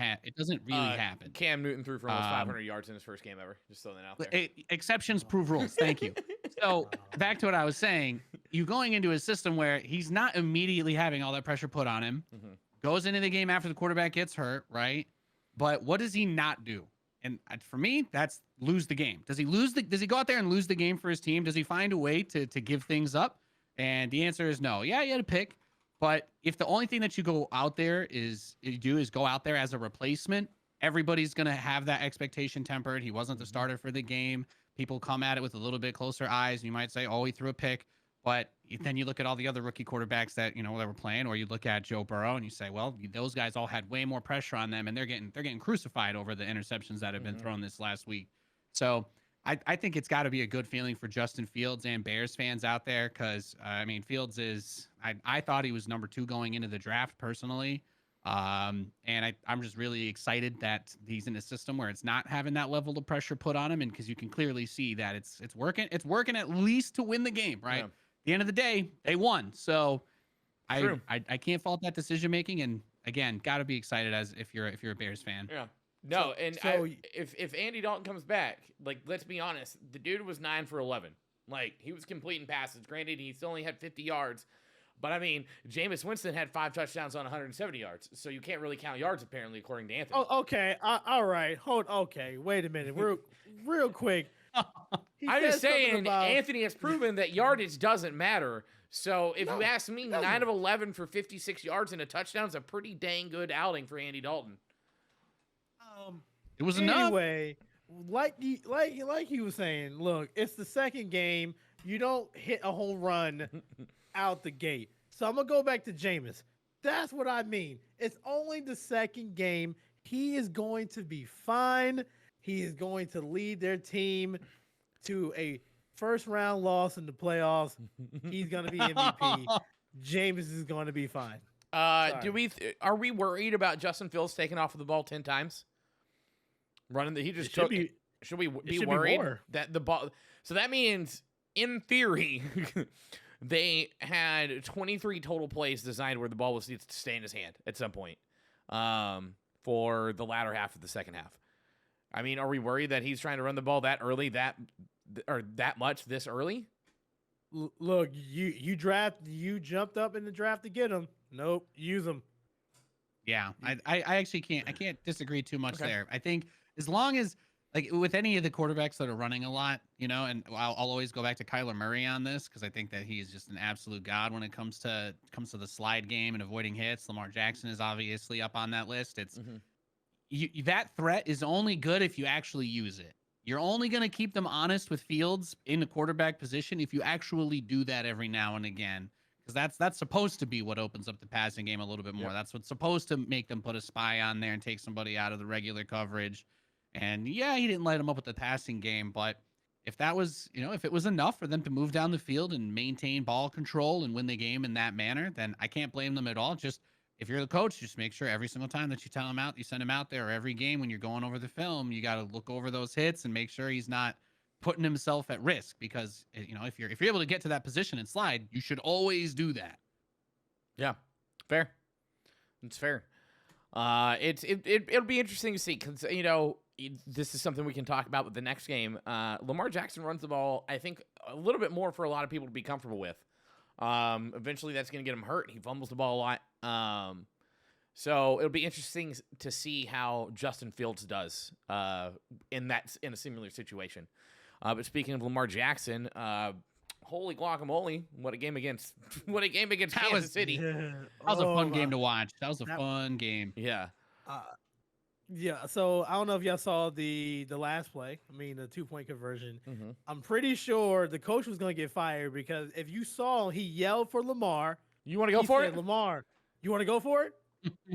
S3: really happen.
S1: Cam Newton threw for almost 500 yards in his first game ever. Just throwing that out there.
S3: Exceptions prove rules. Thank you. So back to what I was saying, you going into a system where he's not immediately having all that pressure put on him, goes into the game after the quarterback gets hurt, right? But what does he not do? And for me, that's lose the game. Does he go out there and lose the game for his team? Does he find a way to give things up? And the answer is no. Yeah, you had a pick. But if the only thing that you go out there is go out there as a replacement, everybody's going to have that expectation tempered. He wasn't the starter for the game. People come at it with a little bit closer eyes. You might say, oh, he threw a pick. But then you look at all the other rookie quarterbacks that that were playing, or you look at Joe Burrow and you say, well, those guys all had way more pressure on them, and they're getting crucified over the interceptions that have been thrown this last week. So I think it's got to be a good feeling for Justin Fields and Bears fans out there, because Fields is I thought he was number 2 going into the draft personally. And I'm just really excited that he's in a system where it's not having that level of pressure put on him, and because you can clearly see that it's working. It's working at least to win the game, right?
S1: Yeah.
S3: At the end of the day, they won. So
S1: True.
S3: I can't fault that decision making. And again, got to be excited as if you're a Bears fan.
S1: Yeah. No,
S2: So-
S1: if Andy Dalton comes back, like, let's be honest, the dude was 9 for 11. Like, he was completing passes. Granted, he still only had 50 yards. But, I mean, Jameis Winston had 5 touchdowns on 170 yards. So you can't really count yards, apparently, according to Anthony.
S2: Oh, okay. All right. Okay. Wait a minute. Real quick. He
S1: I'm
S2: said
S1: just
S2: something
S1: saying,
S2: about-
S1: Anthony has proven that yardage doesn't matter. So if
S2: No,
S1: you ask me,
S2: it doesn't.
S1: 9 of 11 for 56 yards and a touchdown is a pretty dang good outing for Andy Dalton.
S3: It was enough.
S2: Anyway, like he was saying, look, it's the second game. You don't hit a home run out the gate. So I'm gonna go back to Jameis. That's what I mean. It's only the second game. He is going to be fine. He is going to lead their team to a first round loss in the playoffs. He's gonna be MVP. Jameis is going to be fine.
S1: Are we worried about Justin Fields taking off of the ball 10 times? Running he just took. Should we be
S2: should be
S1: worried
S2: more.
S1: that the ball? So that means, in theory, they had 23 total plays designed where the ball was to stay in his hand at some point, for the latter half of the second half. I mean, are we worried that he's trying to run the ball that early, that much this early?
S2: Look, you jumped up in the draft to get him. Nope, use him.
S3: Yeah, I actually can't disagree too much
S1: Okay.
S3: there. I think as long as, like, with any of the quarterbacks that are running a lot, and I'll always go back to Kyler Murray on this because I think that he's just an absolute god when it comes to the slide game and avoiding hits. Lamar Jackson is obviously up on that list. It's that threat is only good if you actually use it. You're only going to keep them honest with Fields in the quarterback position if you actually do that every now and again. Because that's supposed to be what opens up the passing game a little bit more.
S1: Yep.
S3: That's what's supposed to make them put a spy on there and take somebody out of the regular coverage. And yeah, he didn't light him up with the passing game, but if that was, if it was enough for them to move down the field and maintain ball control and win the game in that manner, then I can't blame them at all. Just, if you're the coach, just make sure every single time that you tell him out, you send him out there, or every game when you're going over the film, you got to look over those hits and make sure he's not putting himself at risk, because if you're able to get to that position and slide, you should always do that.
S1: Yeah, fair. It's fair. It'll be interesting to see, because this is something we can talk about with the next game. Lamar Jackson runs the ball, I think, a little bit more for a lot of people to be comfortable with. Eventually, that's going to get him hurt. He fumbles the ball a lot. So it'll be interesting to see how Justin Fields does in a similar situation. But speaking of Lamar Jackson, holy guacamole! What a game against Kansas City.
S2: Yeah.
S3: That was a fun
S2: Oh,
S3: game to watch. That was a
S2: that-
S3: fun game.
S1: Yeah.
S2: Yeah, so I don't know if y'all saw the last play. I mean, the 2-point conversion.
S1: Mm-hmm.
S2: I'm pretty sure the coach was going to get fired because if you saw, he yelled for Lamar.
S1: You want to go
S2: He
S1: for
S2: said,
S1: it?
S2: Lamar, you want to go for it?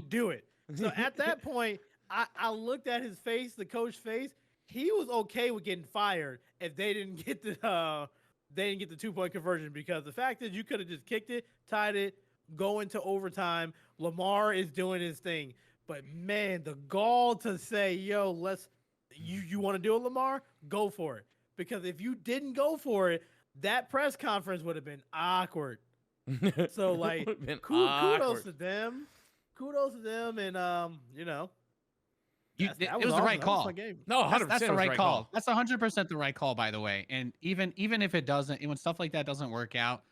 S2: Do it. So at that point, I looked at his face, the coach's face. He was okay with getting fired if they didn't get the 2-point conversion, because the fact is you could have just kicked it, tied it, go into overtime. Lamar is doing his thing. But man, the gall to say, yo, you want to do it, Lamar? Go for it. Because if you didn't go for it, that press conference would have been awkward. So like,
S1: Would've been
S2: kudos
S1: awkward.
S2: to them. Kudos to them, and that
S3: It was the
S2: awesome.
S3: right
S2: That was a
S3: call.
S2: fun game.
S1: No, 100%.
S3: That's the
S1: it was
S3: right call. That's 100% the right call, by the way. And even if it doesn't, when stuff like that doesn't work out,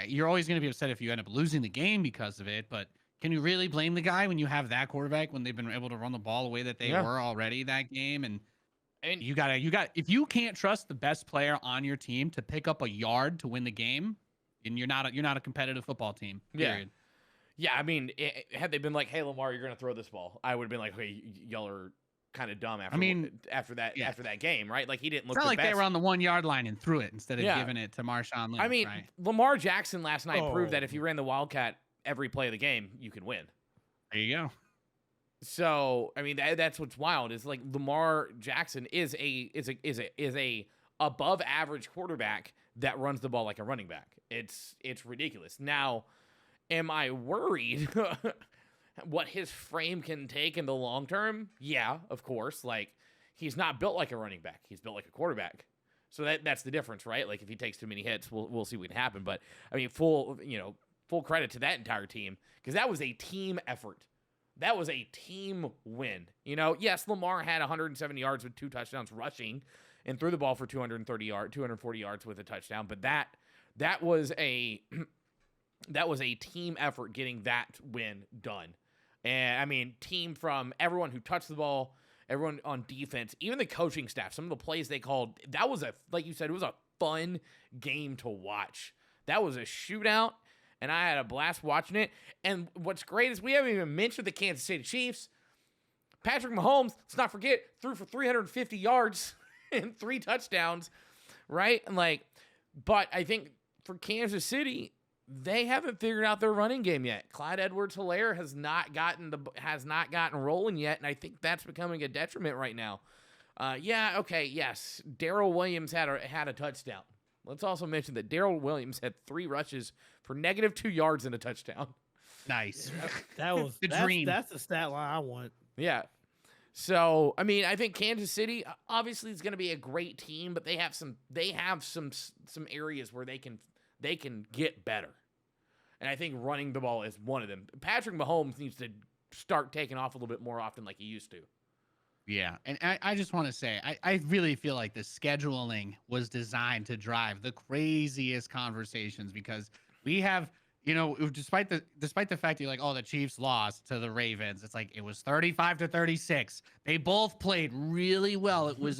S3: you're always going to be upset if you end up losing the game because of it. But can you really blame the guy when you have that quarterback, when they've been able to run the ball the way that they
S1: Yeah.
S3: were already that game? And
S1: And
S3: you got if you can't trust the best player on your team to pick up a yard to win the game, and you're not a competitive football team.
S1: Yeah.
S3: Period.
S1: yeah, I mean, had they been like, "Hey, Lamar, you're going to throw this ball," I would have been like, "Hey, y'all are kind of dumb." After after that game, right? Like, he didn't look.
S3: It's not
S1: the
S3: like they
S1: best.
S3: were on the 1 yard line and threw it instead of
S1: Yeah.
S3: giving it to Marshawn Lynch.
S1: I mean,
S3: right?
S1: Lamar Jackson last night proved that
S2: Oh.
S1: if you ran the Wildcat every play of the game, you could win.
S3: There you go.
S1: So, I mean, that's what's wild is like Lamar Jackson is a above average quarterback that runs the ball like a running back. It's ridiculous. Now, am I worried? what his frame can take in the long term, yeah, of course. Like, he's not built like a running back. He's built like a quarterback. So that's the difference, right? Like, if he takes too many hits, we'll see what can happen. But I mean, full credit to that entire team, because that was a team effort. That was a team win. Yes, Lamar had 170 yards with 2 touchdowns rushing, and threw the ball for 240 yards with a touchdown. But that was a team effort getting that win done. And I mean, team from everyone who touched the ball, everyone on defense, even the coaching staff, some of the plays they called, that was like you said, it was a fun game to watch. That was a shootout, and I had a blast watching it. And what's great is we haven't even mentioned the Kansas City Chiefs. Patrick Mahomes, let's not forget, threw for 350 yards and 3 touchdowns, right? And but I think for Kansas City, they haven't figured out their running game yet. Clyde Edwards-Helaire has not gotten rolling yet, and I think that's becoming a detriment right now. Yes, Darrell Williams had a touchdown. Let's also mention that Darrell Williams had 3 rushes for -2 yards and a touchdown.
S3: Nice.
S2: That was
S3: the dream.
S2: That's the stat line I want.
S1: Yeah. So, I mean, I think Kansas City obviously is going to be a great team, but they have some areas where they can get better. And I think running the ball is one of them. Patrick Mahomes needs to start taking off a little bit more often like he used to.
S3: Yeah, and I just want to say, I really feel like the scheduling was designed to drive the craziest conversations, because we have, despite the fact you're like, oh, the Chiefs lost to the Ravens, it's like it was 35-36. They both played really well. It was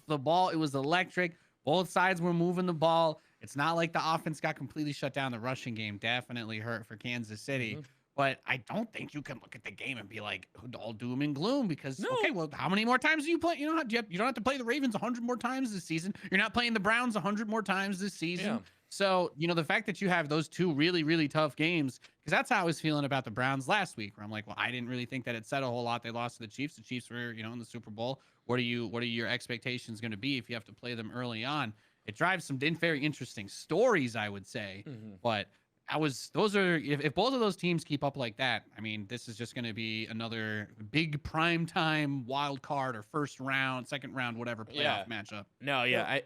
S3: the ball. It was electric. Both sides were moving the ball. It's not like the offense got completely shut down. The rushing game definitely hurt for Kansas City. Mm-hmm. But I don't think you can look at the game and be like all doom and gloom, because, okay, well, how many more times do you play? You don't have to play the Ravens 100 more times this season. You're not playing the Browns 100 more times this season. Yeah. So, the fact that you have those 2 really, really tough games, because that's how I was feeling about the Browns last week, where I'm like, well, I didn't really think that it said a whole lot. They lost to the Chiefs. The Chiefs were, in the Super Bowl. What are your expectations going to be if you have to play them early on? It drives some very interesting stories, I would say. Mm-hmm. But if both of those teams keep up like that, I mean, this is just going to be another big primetime wild card or first round, second round, whatever playoff matchup.
S1: No, yeah,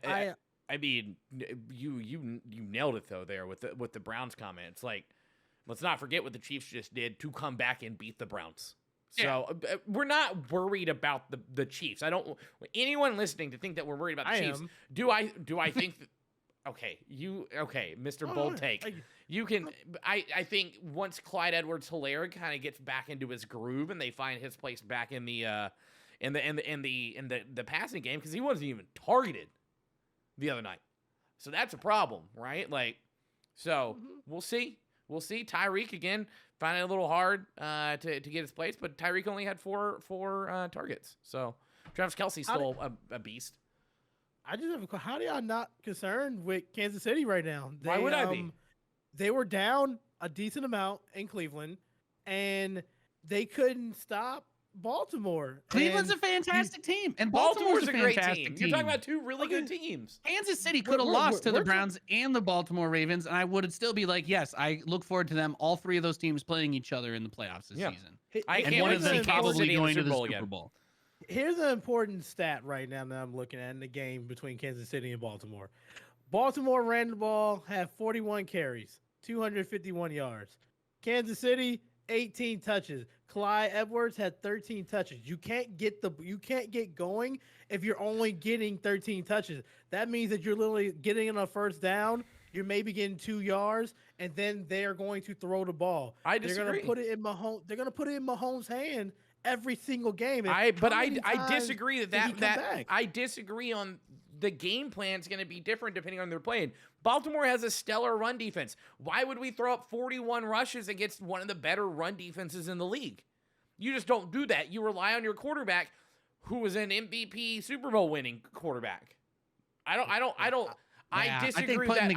S1: I mean, you nailed it though there with the Browns comment. It's like, let's not forget what the Chiefs just did to come back and beat the Browns. So we're not worried about the Chiefs. I don't want anyone listening to think that we're worried about the Chiefs. Do I think Mr. Bold Take. You can I think once Clyde Edwards-Helaire kind of gets back into his groove and they find his place back in the passing game, because he wasn't even targeted the other night. So that's a problem, right? We'll see. We'll see. Tyreek again, finding it a little hard to get his place, but Tyreek only had four targets. So Travis Kelce's still a beast.
S2: I just have a question. How are y'all not concerned with Kansas City right now?
S1: Why would I be?
S2: They were down a decent amount in Cleveland, and they couldn't stop Baltimore.
S3: Cleveland's a fantastic team, and
S1: Baltimore's
S3: a
S1: great
S3: fantastic
S1: team. You're talking about 2 really good teams.
S3: Kansas City could have lost to the Browns and the Baltimore Ravens, and I would still be like, yes, I look forward to them, all 3 of those teams playing each other in the playoffs this season.
S1: And one of them probably going to the Super Bowl.
S2: Here's an important stat right now that I'm looking at in the game between Kansas City and Baltimore. Baltimore ran the ball, had 41 carries, 251 yards. Kansas City, 18 touches. Clyde Edwards had 13 touches. You can't get going if you're only getting 13 touches. That means that you're literally getting in a first down. You're maybe getting 2 yards, and then they are going to throw the ball.
S1: I disagree.
S2: They're going to put it in Mahomes' hand every single game.
S1: I disagree I disagree on the game plan is going to be different depending on their playing. Baltimore has a stellar run defense. Why would we throw up 41 rushes against one of the better run defenses in the league? You just don't do that. You rely on your quarterback, who was an MVP Super Bowl winning quarterback. I disagree with that.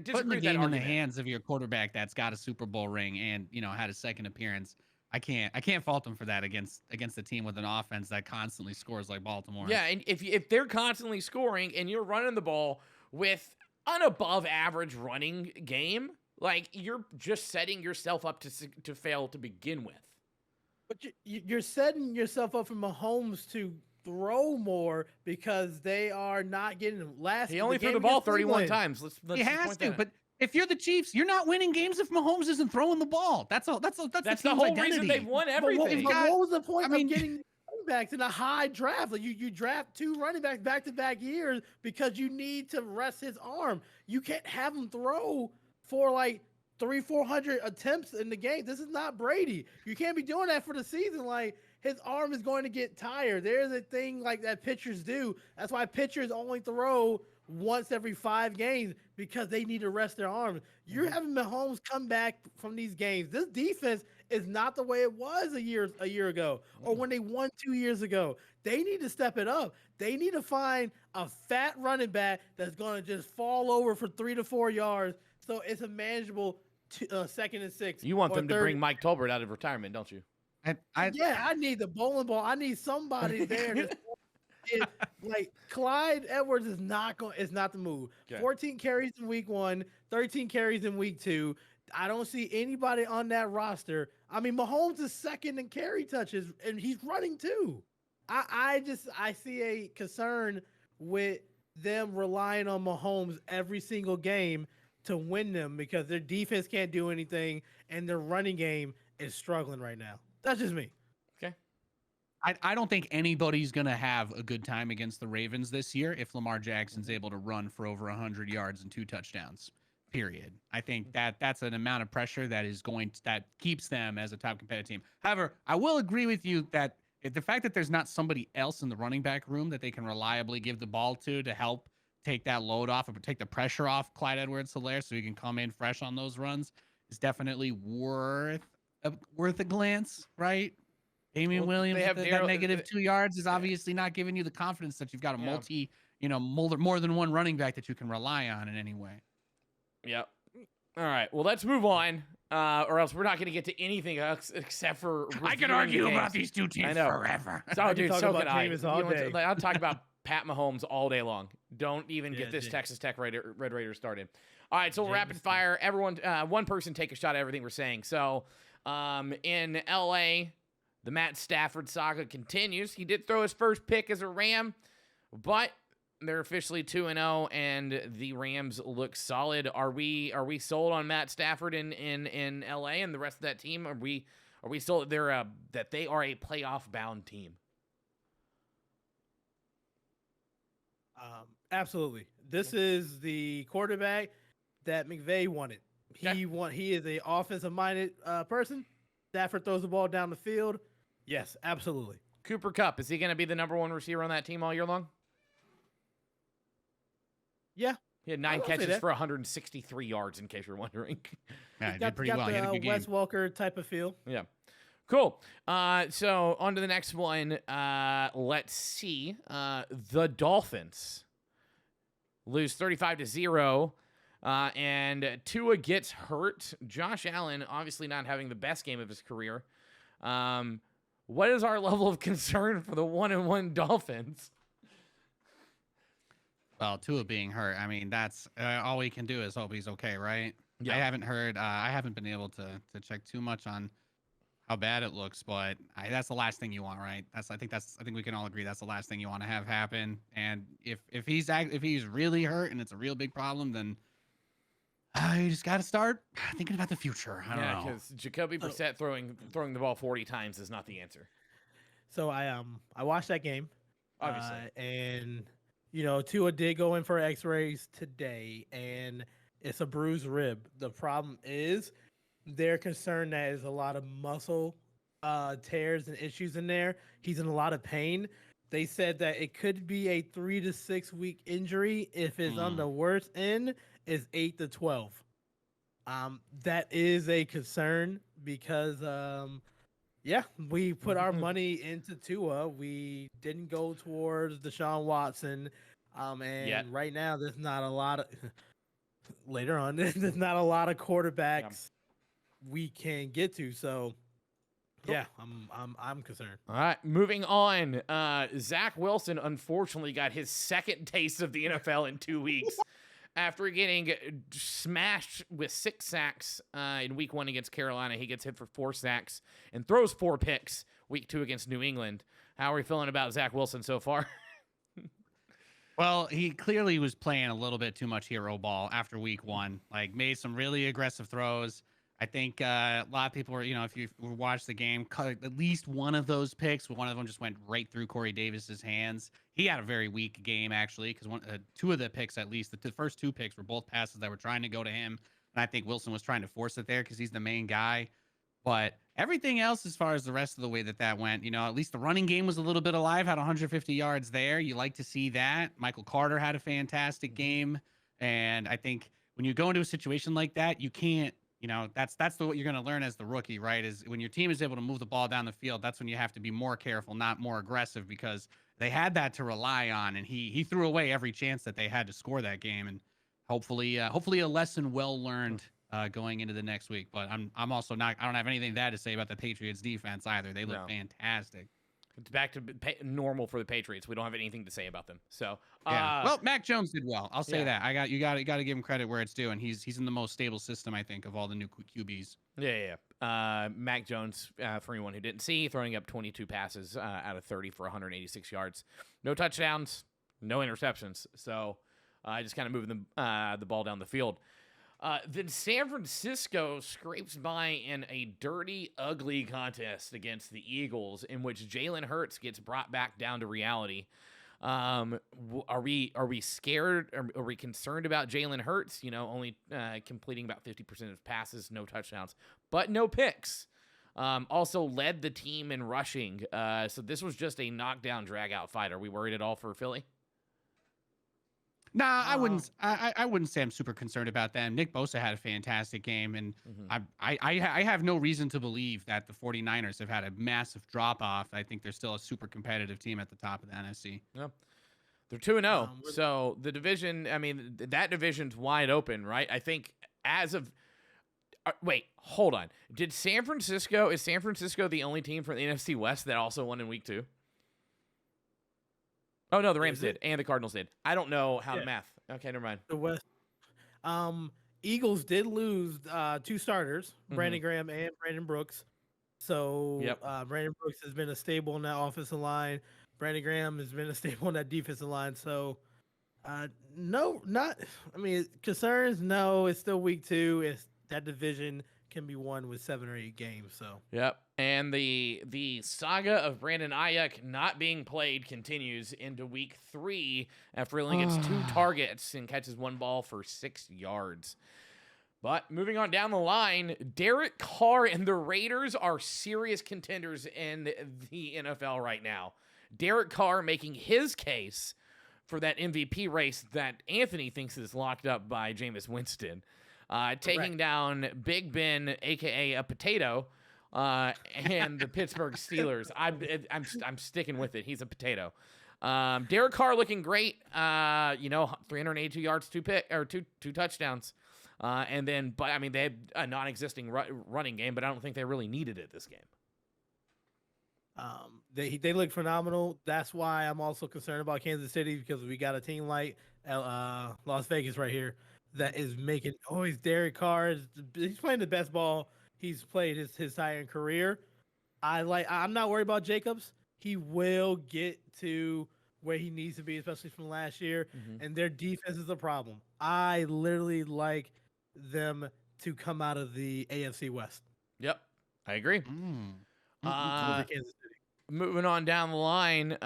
S3: Putting the game in the hands of your quarterback that's got a Super Bowl ring and had a second appearance. I can't fault them for that against a team with an offense that constantly scores like Baltimore.
S1: Yeah, and if they're constantly scoring and you're running the ball with an above average running game, like, you're just setting yourself up to fail to begin with.
S2: But you're setting yourself up for Mahomes to throw more because they are not getting last.
S1: He only
S2: the
S1: threw the
S2: game
S1: ball
S2: against
S1: 31
S2: Cleveland.
S1: times. Let's
S3: He
S1: just
S3: has
S1: point
S3: to,
S1: that out.
S3: but if you're the Chiefs, you're not winning games if Mahomes isn't throwing the ball. That's all. That's the
S1: That's
S3: team's
S1: the whole
S3: identity.
S1: reason they've won
S2: But what,
S1: everything.
S3: They've got-
S2: what was the point
S3: I mean-
S2: of getting running backs in a high draft? Like you draft 2 running backs back-to-back years because you need to rest his arm. You can't have him throw for like 300-400 attempts in the game. This is not Brady. You can't be doing that for the season. Like his arm is going to get tired. There's a thing like that pitchers do. That's why pitchers only throw once every 5 games because they need to rest their arms. You're having Mahomes come back from these games. This defense is not the way it was a year ago or when they won 2 years ago. They need to step it up. They need to find a fat running back that's going to just fall over for 3 to 4 yards so it's a manageable 2nd and 6.
S1: You want
S2: or
S1: them to
S2: third-
S1: bring Mike Tolbert out of retirement, don't you?
S2: I need the bowling ball. I need somebody there. Like Clyde Edwards is not the move.
S1: Okay.
S2: 14 carries in week 1, 13 carries in week 2. I don't see anybody on that roster. I mean, Mahomes is second in carry touches, and he's running too. I see a concern with them relying on Mahomes every single game to win them because their defense can't do anything and their running game is struggling right now. That's just me.
S1: Okay.
S3: I don't think anybody's going to have a good time against the Ravens this year if Lamar Jackson's able to run for over 100 yards and 2 touchdowns. Period. I think that's an amount of pressure that keeps them as a top competitive team. However, I will agree with you that the fact that there's not somebody else in the running back room that they can reliably give the ball to help take that load off or take the pressure off Clyde Edwards-Helaire so he can come in fresh on those runs is definitely worth a glance, right? Damian Williams,
S1: they have
S3: that negative 2 yards is obviously not giving you the confidence that you've got a more than one running back that you can rely on in any way.
S1: Yep. All right. Well, let's move on, or else we're not going to get to anything else except for.
S3: I can argue about these two teams forever.
S1: So, dude,
S2: talk
S1: so
S2: about
S1: can I.
S2: Jameis all day.
S1: I'll talk about Pat Mahomes all day long. Don't even get this
S2: James.
S1: Texas Tech Red Raiders started. All right, so rapid fire. Everyone, one person take a shot at everything we're saying. So, in LA, the Matt Stafford saga continues. He did throw his first pick as a Ram, but they're officially 2-0, and the Rams look solid. Are we sold on Matt Stafford in LA and the rest of that team? Are we sold that they are a playoff bound team?
S2: Absolutely. This is the quarterback that McVay wanted. He is a offensive minded person. Stafford throws the ball down the field. Yes, absolutely.
S1: Cooper Kupp, is he going to be the number 1 receiver on that team all year long?
S2: Yeah.
S1: He had 9 catches for 163 yards, in case you're wondering.
S3: Yeah, he did pretty well.
S2: The,
S3: He had a good game.
S2: Wes Welker type of feel.
S1: Yeah. Cool. So on to the next one. Let's see. The Dolphins lose 35-0. And Tua gets hurt. Josh Allen obviously not having the best game of his career. What is our level of concern for the 1-1 Dolphins?
S3: Well, Tua being hurt, I mean, that's all we can do is hope he's okay, right?
S1: Yeah.
S3: I haven't been able to check too much on how bad it looks, but that's the last thing you want, right? I think we can all agree that's the last thing you want to have happen. And if he's really hurt and it's a real big problem, then you just got to start thinking about the future. I don't know.
S1: Because Jacoby Brissett throwing the ball 40 times is not the answer.
S2: So I watched that game.
S1: Obviously.
S2: And Tua did go in for X-rays today, and it's a bruised rib. The problem is they're concerned that there's a lot of muscle tears and issues in there. He's in a lot of pain. They said that it could be a 3 to 6 week injury. If it's on the worst end, is 8 to 12. That is a concern because we put our money into Tua. We didn't go towards Deshaun Watson. Right now there's not a lot of later on there's not a lot of quarterbacks we can get to. So I'm concerned.
S1: All right, moving on. Zach Wilson unfortunately got his second taste of the NFL in 2 weeks after getting smashed with 6 sacks in week 1 against Carolina. He gets hit for 4 sacks and throws 4 picks week 2 against New England. How are we feeling about Zach Wilson so far?
S3: Well, he clearly was playing a little bit too much hero ball after week 1. Like, made some really aggressive throws. I think a lot of people were, if you watched the game, at least one of those picks, one of them just went right through Corey Davis's hands. He had a very weak game, actually, because 2 of the picks, at least, the first 2 picks were both passes that were trying to go to him. And I think Wilson was trying to force it there because he's the main guy. But everything else, as far as the rest of the way that went, at least the running game was a little bit alive, had 150 yards there. You like to see that. Michael Carter had a fantastic game. And I think when you go into a situation like that, you can't, that's what you're going to learn as the rookie, right? Is when your team is able to move the ball down the field, that's when you have to be more careful, not more aggressive, because they had that to rely on. And he threw away every chance that they had to score that game. And hopefully a lesson well learned going into the next week. But I'm also not. I don't have anything bad to say about the Patriots defense either. They look fantastic.
S1: It's back to normal for the Patriots. We don't have anything to say about them. So
S3: yeah. Well, Mac Jones did well. I'll say that. You got to give him credit where it's due, and he's in the most stable system, I think, of all the new QBs.
S1: Yeah. Mac Jones, for anyone who didn't see, throwing up 22 passes out of 30 for 186 yards, no touchdowns, no interceptions. So just kind of moving the ball down the field. Then San Francisco scrapes by in a dirty, ugly contest against the Eagles, in which Jalen Hurts gets brought back down to reality. Are we scared? Are we concerned about Jalen Hurts? Only completing about 50% of passes, no touchdowns, but no picks. Also led the team in rushing. So this was just a knockdown, drag-out fight. Are we worried at all for Philly?
S3: Nah, I wouldn't. I wouldn't say I'm super concerned about them. Nick Bosa had a fantastic game, and I have no reason to believe that the 49ers have had a massive drop off. I think they're still a super competitive team at the top of the NFC.
S1: Yeah. They're 2-0. So the division, that division's wide open, right? I think as of wait, hold on. Is San Francisco the only team from the NFC West that also won in week 2? Oh, no, the Rams did, and the Cardinals did. I don't know how to math. Okay, never mind.
S2: The West. Eagles did lose 2 starters, Brandon Graham and Brandon Brooks. So Brandon Brooks has been a staple on that offensive line. Brandon Graham has been a staple on that defensive line. So, concerns, no. It's still week 2. That division can be won with 7 or 8 games. So
S1: and the saga of Brandon Ayuk not being played continues into week 3 after he only gets 2 targets and catches 1 ball for 6 yards. But moving on down the line, Derek Carr and the Raiders are serious contenders in the NFL right now. Derek Carr making his case for that MVP race that Anthony thinks is locked up by Jameis Winston. Taking down Big Ben, a.k.a. a potato, and the Pittsburgh Steelers. I'm sticking with it. He's a potato. Derek Carr looking great. 382 yards, 2 touchdowns. They had a non-existing running game, but I don't think they really needed it this game.
S2: They look phenomenal. That's why I'm also concerned about Kansas City, because we got a team like Las Vegas right here that is making always Derek Carr. He's playing the best ball he's played his entire career. I'm not worried about Jacobs. He will get to where he needs to be, especially from last year. And their defense is a problem. I literally like them to come out of the AFC West.
S1: Yep, I agree. Moving on down the line,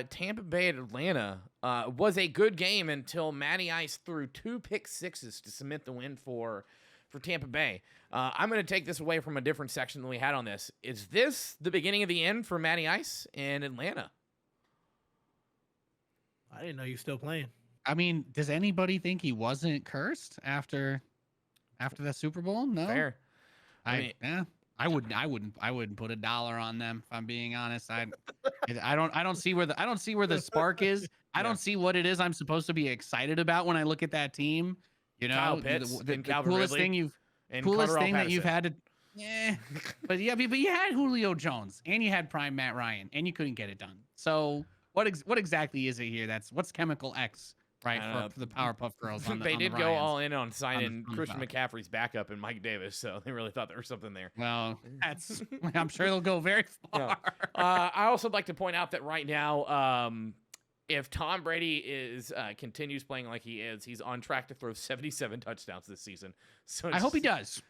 S1: Tampa Bay at Atlanta was a good game until Matty Ice threw 2 pick sixes to cement the win for Tampa Bay. I'm going to take this away from a different section than we had on this. Is this the beginning of the end for Matty Ice in Atlanta?
S2: I didn't know you were still playing.
S3: Does anybody think he wasn't cursed after the Super Bowl? No.
S1: Fair.
S3: I wouldn't put $1 on them, if I'm being honest. I don't see where the spark is. I don't see what it is I'm supposed to be excited about when I look at that team.
S1: Kyle Pitts,
S3: the coolest thing that you've had to. Yeah, but you had Julio Jones and you had prime Matt Ryan and you couldn't get it done. So what exactly is it here? What's Chemical X right?
S1: I don't know.
S3: For the Powerpuff Girls. On the,
S1: They
S3: on the
S1: did go
S3: Ryans.
S1: all in on signing
S3: on the
S1: Christian
S3: Falcons.
S1: McCaffrey's backup and Mike Davis, so they really thought there was something there.
S3: Well, that's. I'm sure they'll go very
S1: Yeah.
S3: far.
S1: I also like to point out that right now, if Tom Brady continues playing like he is, he's on track to throw 77 touchdowns this season. So
S3: I hope he does.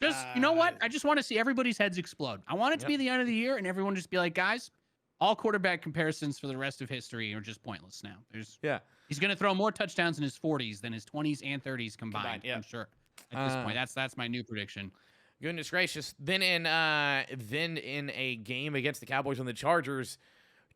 S3: Just you know what? I just want to see everybody's heads explode. I want it to be the end of the year and everyone just be like, guys, all quarterback comparisons for the rest of history are just pointless now. He's going to throw more touchdowns in his 40s than his 20s and 30s combined.
S1: Yeah.
S3: I'm sure. At this point, that's my new prediction.
S1: Goodness gracious! Then in a game against the Cowboys and the Chargers,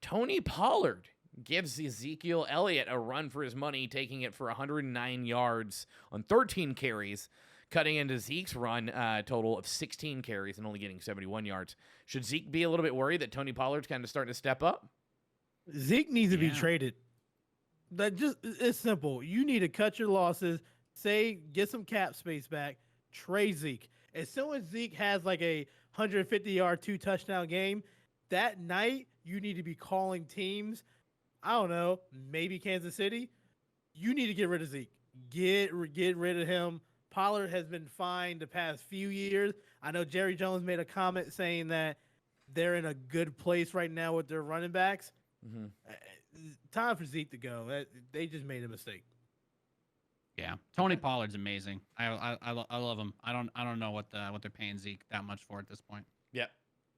S1: Tony Pollard gives Ezekiel Elliott a run for his money, taking it for 109 yards on 13 carries, cutting into Zeke's run total of 16 carries and only getting 71 yards. Should Zeke be a little bit worried that Tony Pollard's kind of starting to step up?
S2: Zeke needs to be traded. It's simple. You need to cut your losses. Get some cap space back. Trade Zeke. As soon as Zeke has like a 150-yard, 2-touchdown game, that night you need to be calling teams. I don't know, maybe Kansas City. You need to get rid of Zeke. Get rid of him. Pollard has been fine the past few years. I know Jerry Jones made a comment saying that they're in a good place right now with their running backs.
S1: Mm-hmm.
S2: Time for Zeke to go. They just made a mistake.
S3: Yeah, Tony Pollard's amazing. I love him. I don't know what they're paying Zeke that much for at this point.
S1: Yep,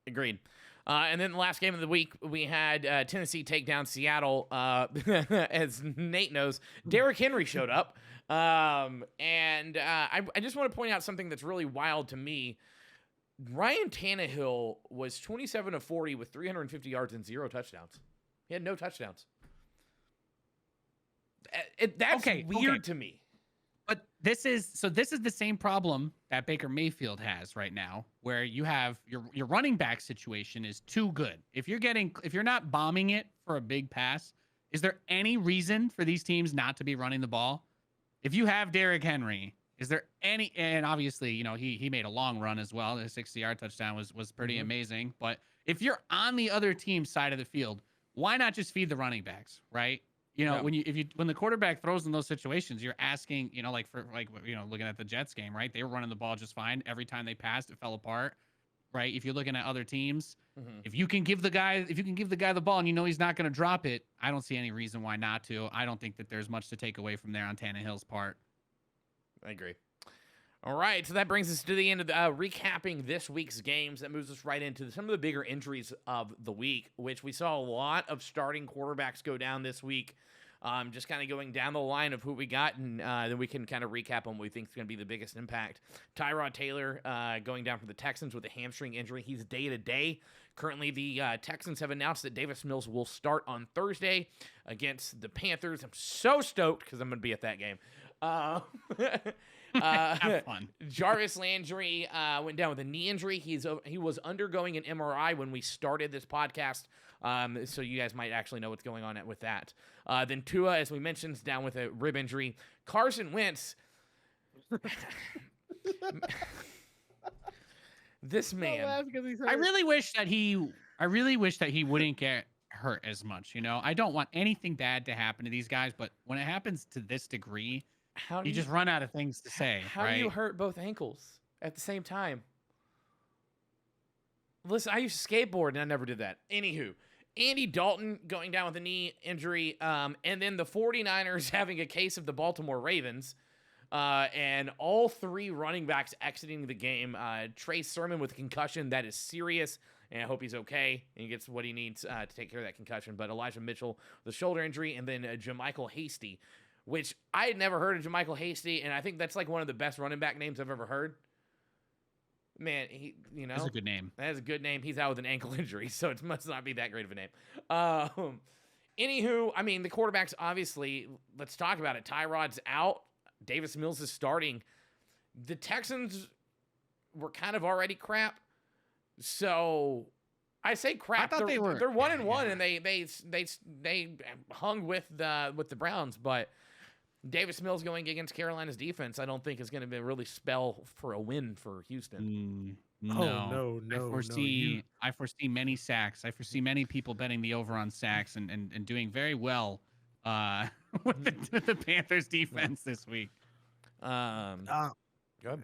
S1: agreed. And then the last game of the week, we had Tennessee take down Seattle. As Nate knows, Derrick Henry showed up. And I just want to point out something that's really wild to me. Ryan Tannehill was 27 of 40 with 350 yards and 0 touchdowns. He had no touchdowns. That's weird to me.
S3: But this is the same problem that Baker Mayfield has right now, where you have your running back situation is too good. If you're not bombing it for a big pass, is there any reason for these teams not to be running the ball? If you have Derrick Henry, is there any? And obviously, he made a long run as well. The 60-yard touchdown was pretty amazing. But if you're on the other team's side of the field, why not just feed the running backs, right? When the quarterback throws in those situations, you're asking, looking at the Jets game, right? They were running the ball just fine. Every time they passed, it fell apart, right? If you're looking at other teams, if you can give the guy the ball and he's not going to drop it, I don't see any reason why not to. I don't think that there's much to take away from there on Tannehill's part.
S1: I agree. All right, so that brings us to the end of recapping this week's games. That moves us right into some of the bigger injuries of the week, which we saw a lot of starting quarterbacks go down this week. Just kind of going down the line of who we got, and then we can kind of recap on what we think is going to be the biggest impact. Tyrod Taylor going down for the Texans with a hamstring injury. He's day-to-day. Currently, the Texans have announced that Davis Mills will start on Thursday against the Panthers. I'm so stoked because I'm going to be at that game.
S3: Have fun.
S1: Jarvis Landry went down with a knee injury. He was undergoing an MRI when we started this podcast, so you guys might actually know what's going on with that. Then Tua, as we mentioned, is down with a rib injury. Carson Wentz. This man.
S3: I really wish that he wouldn't get hurt as much. I don't want anything bad to happen to these guys, but when it happens to this degree, you just run out of things to say.
S1: How do you hurt both ankles at the same time? Listen, I used to skateboard and I never did that. Anywho, Andy Dalton going down with a knee injury, and then the 49ers having a case of the Baltimore Ravens, and all three running backs exiting the game. Trey Sermon with a concussion that is serious, and I hope he's okay and he gets what he needs to take care of that concussion. But Elijah Mitchell with a shoulder injury, and then JaMychal Hasty, which I had never heard of JaMychal Hasty, and I think that's like one of the best running back names I've ever heard. Man,
S3: That's a good name.
S1: That is a good name. He's out with an ankle injury, so it must not be that great of a name. Anywho, I mean, the quarterbacks, obviously, let's talk about it. Tyrod's out. Davis Mills is starting. The Texans were kind of already crap. So I say crap.
S3: I thought they were.
S1: They're 1-1, and they hung with the Browns, but Davis Mills going against Carolina's defense, I don't think is going to really spell for a win for Houston.
S2: No.
S3: I foresee many sacks. I foresee many people betting the over on sacks and doing very well with the Panthers defense this week.
S1: Go ahead.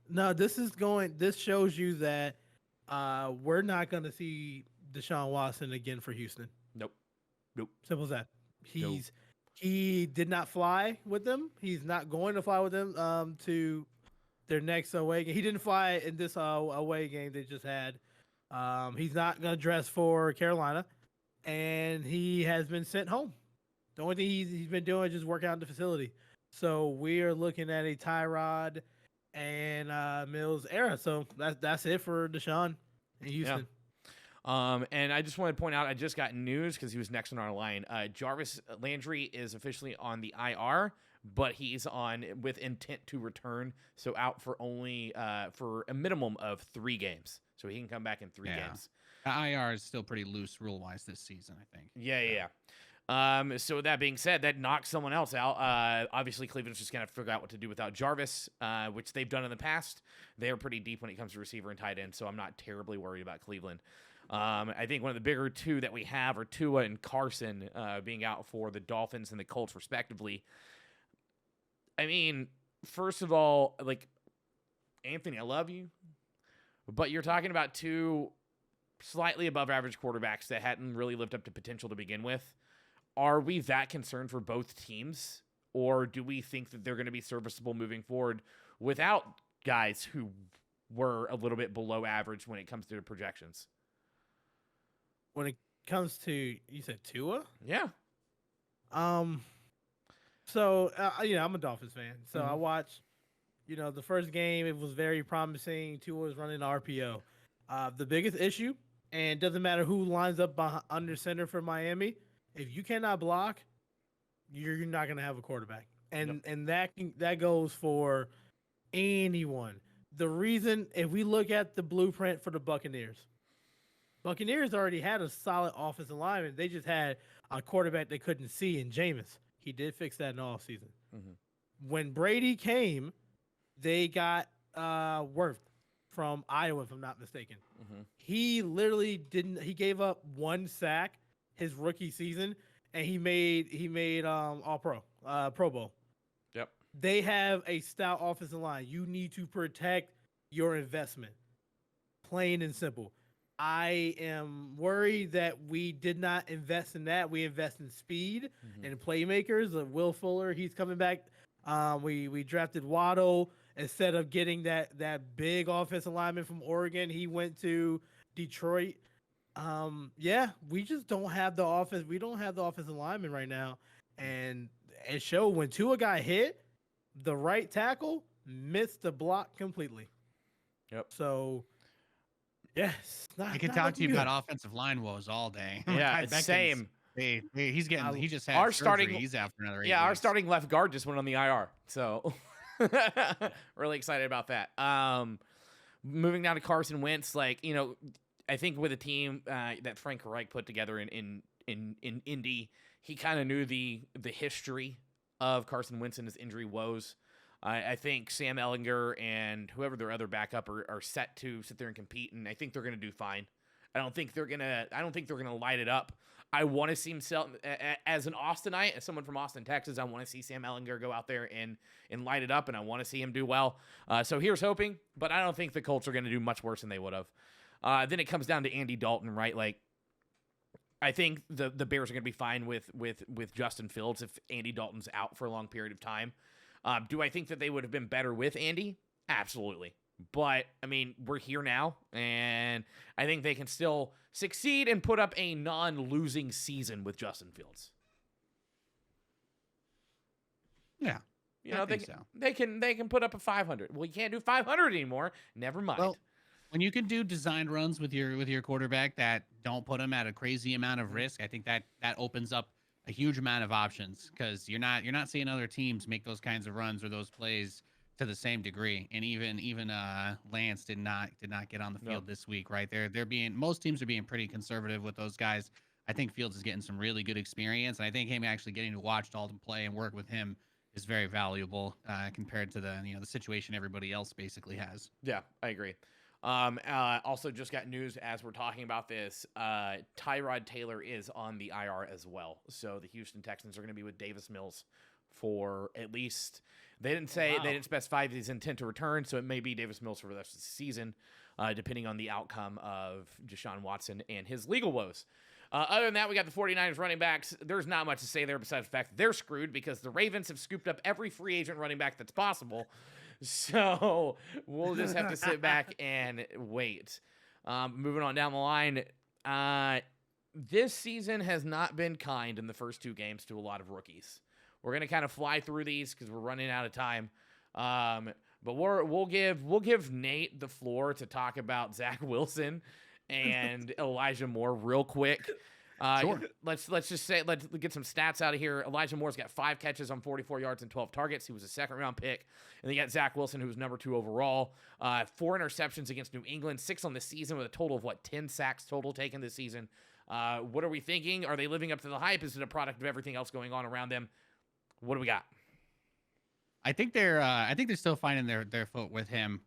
S2: No, this shows you that we're not going to see Deshaun Watson again for Houston.
S1: Nope.
S2: Simple as that. He did not fly with them. He's not going to fly with them to their next away game. He didn't fly in this away game they just had. He's not going to dress for Carolina, and he has been sent home. The only thing he's been doing is just work out in the facility. So we are looking at a Tyrod and Mills era. So that's it for Deshaun in Houston.
S1: Yeah. And I just want to point out, I just got news because he was next on our line. Jarvis Landry is officially on the IR, but he's on with intent to return, so out for only for a minimum of 3 games. So he can come back in 3 games.
S3: The IR is still pretty loose rule-wise this season, I think.
S1: Yeah. So with that being said, that knocks someone else out. Obviously, Cleveland's just going to figure out what to do without Jarvis, which they've done in the past. They are pretty deep when it comes to receiver and tight end, so I'm not terribly worried about Cleveland. I think one of the bigger 2 that we have are Tua and Carson being out for the Dolphins and the Colts, respectively. I mean, first of all, like, Anthony, I love you, but you're talking about 2 slightly above average quarterbacks that hadn't really lived up to potential to begin with. Are we that concerned for both teams, or do we think that they're going to be serviceable moving forward without guys who were a little bit below average when it comes to the projections?
S2: When it comes to, you said Tua?
S1: Yeah.
S2: So, I'm a Dolphins fan. So I watched, the first game, it was very promising. Tua was running RPO. The biggest issue, and it doesn't matter who lines up under center for Miami, if you cannot block, you're not going to have a quarterback. And that goes for anyone. The reason, if we look at the blueprint for the Buccaneers already had a solid offensive lineman. They just had a quarterback they couldn't see in Jameis. He did fix that in the offseason. When Brady came, they got Worth from Iowa, if I'm not mistaken. He literally he gave up 1 sack his rookie season, and he made all Pro Bowl.
S1: Yep.
S2: They have a stout offensive line. You need to protect your investment. Plain and simple. I am worried that we did not invest in that. We invest in speed and playmakers. Will Fuller, he's coming back. We drafted Waddle instead of getting that big offensive lineman from Oregon. He went to Detroit. We just don't have the offense. We don't have the offensive lineman right now, and it showed when Tua got hit. The right tackle missed the block completely.
S1: Yep.
S2: So. Yes,
S3: I can talk to you about offensive line woes all day.
S1: Yeah, same.
S3: He just had
S1: our
S3: surgery.
S1: starting.
S3: He's out for another 8
S1: Yeah,
S3: weeks.
S1: our starting left guard just went on the IR, so really excited about that. Moving down to Carson Wentz, I think with a team that Frank Reich put together in Indy, he kind of knew the history of Carson Wentz and his injury woes. I think Sam Ellinger and whoever their other backup are set to sit there and compete, and I think they're going to do fine. I don't think they're gonna light it up. I want to see him as an Austinite, as someone from Austin, Texas. I want to see Sam Ellinger go out there and light it up, and I want to see him do well. So here's hoping, but I don't think the Colts are going to do much worse than they would have. Then it comes down to Andy Dalton, right? Like, I think the Bears are going to be fine with Justin Fields if Andy Dalton's out for a long period of time. Do I think that they would have been better with Andy? Absolutely. But, I mean, we're here now, and I think they can still succeed and put up a non-losing season with Justin Fields.
S3: Yeah.
S1: They can put up a 500. Well, you can't do 500 anymore. Never mind.
S3: Well, when you can do designed runs with your quarterback that don't put him at a crazy amount of risk, I think that opens up a huge amount of options, because you're not seeing other teams make those kinds of runs or those plays to the same degree. And even Lance did not get on the field this week, right? Most teams are being pretty conservative with those guys. I think Fields is getting some really good experience, and I think him actually getting to watch Dalton play and work with him is very valuable compared to the situation everybody else basically has.
S1: Yeah, I agree. Also, just got news as we're talking about this. Tyrod Taylor is on the IR as well. So the Houston Texans are going to be with Davis Mills for at least. They didn't say they didn't specify his intent to return, so it may be Davis Mills for the rest of the season, depending on the outcome of Deshaun Watson and his legal woes. Other than that, we got the 49ers running backs. There's not much to say there besides the fact that they're screwed because the Ravens have scooped up every free agent running back that's possible. So we'll just have to sit back and wait. Moving on down the line, this season has not been kind in the first two games to a lot of rookies. We're gonna kind of fly through these because we're running out of time. But we'll give Nate the floor to talk about Zach Wilson and Elijah Moore real quick.
S3: Sure.
S1: Let's get some stats out of here. Elijah Moore's got 5 catches on 44 yards and 12 targets. He was a second-round pick. And then you got Zach Wilson, who was number 2 overall. 4 interceptions against New England, 6 on the season with a total of, 10 sacks total taken this season. What are we thinking? Are they living up to the hype? Is it a product of everything else going on around them? What do we got?
S3: I think they're still finding their foot with him.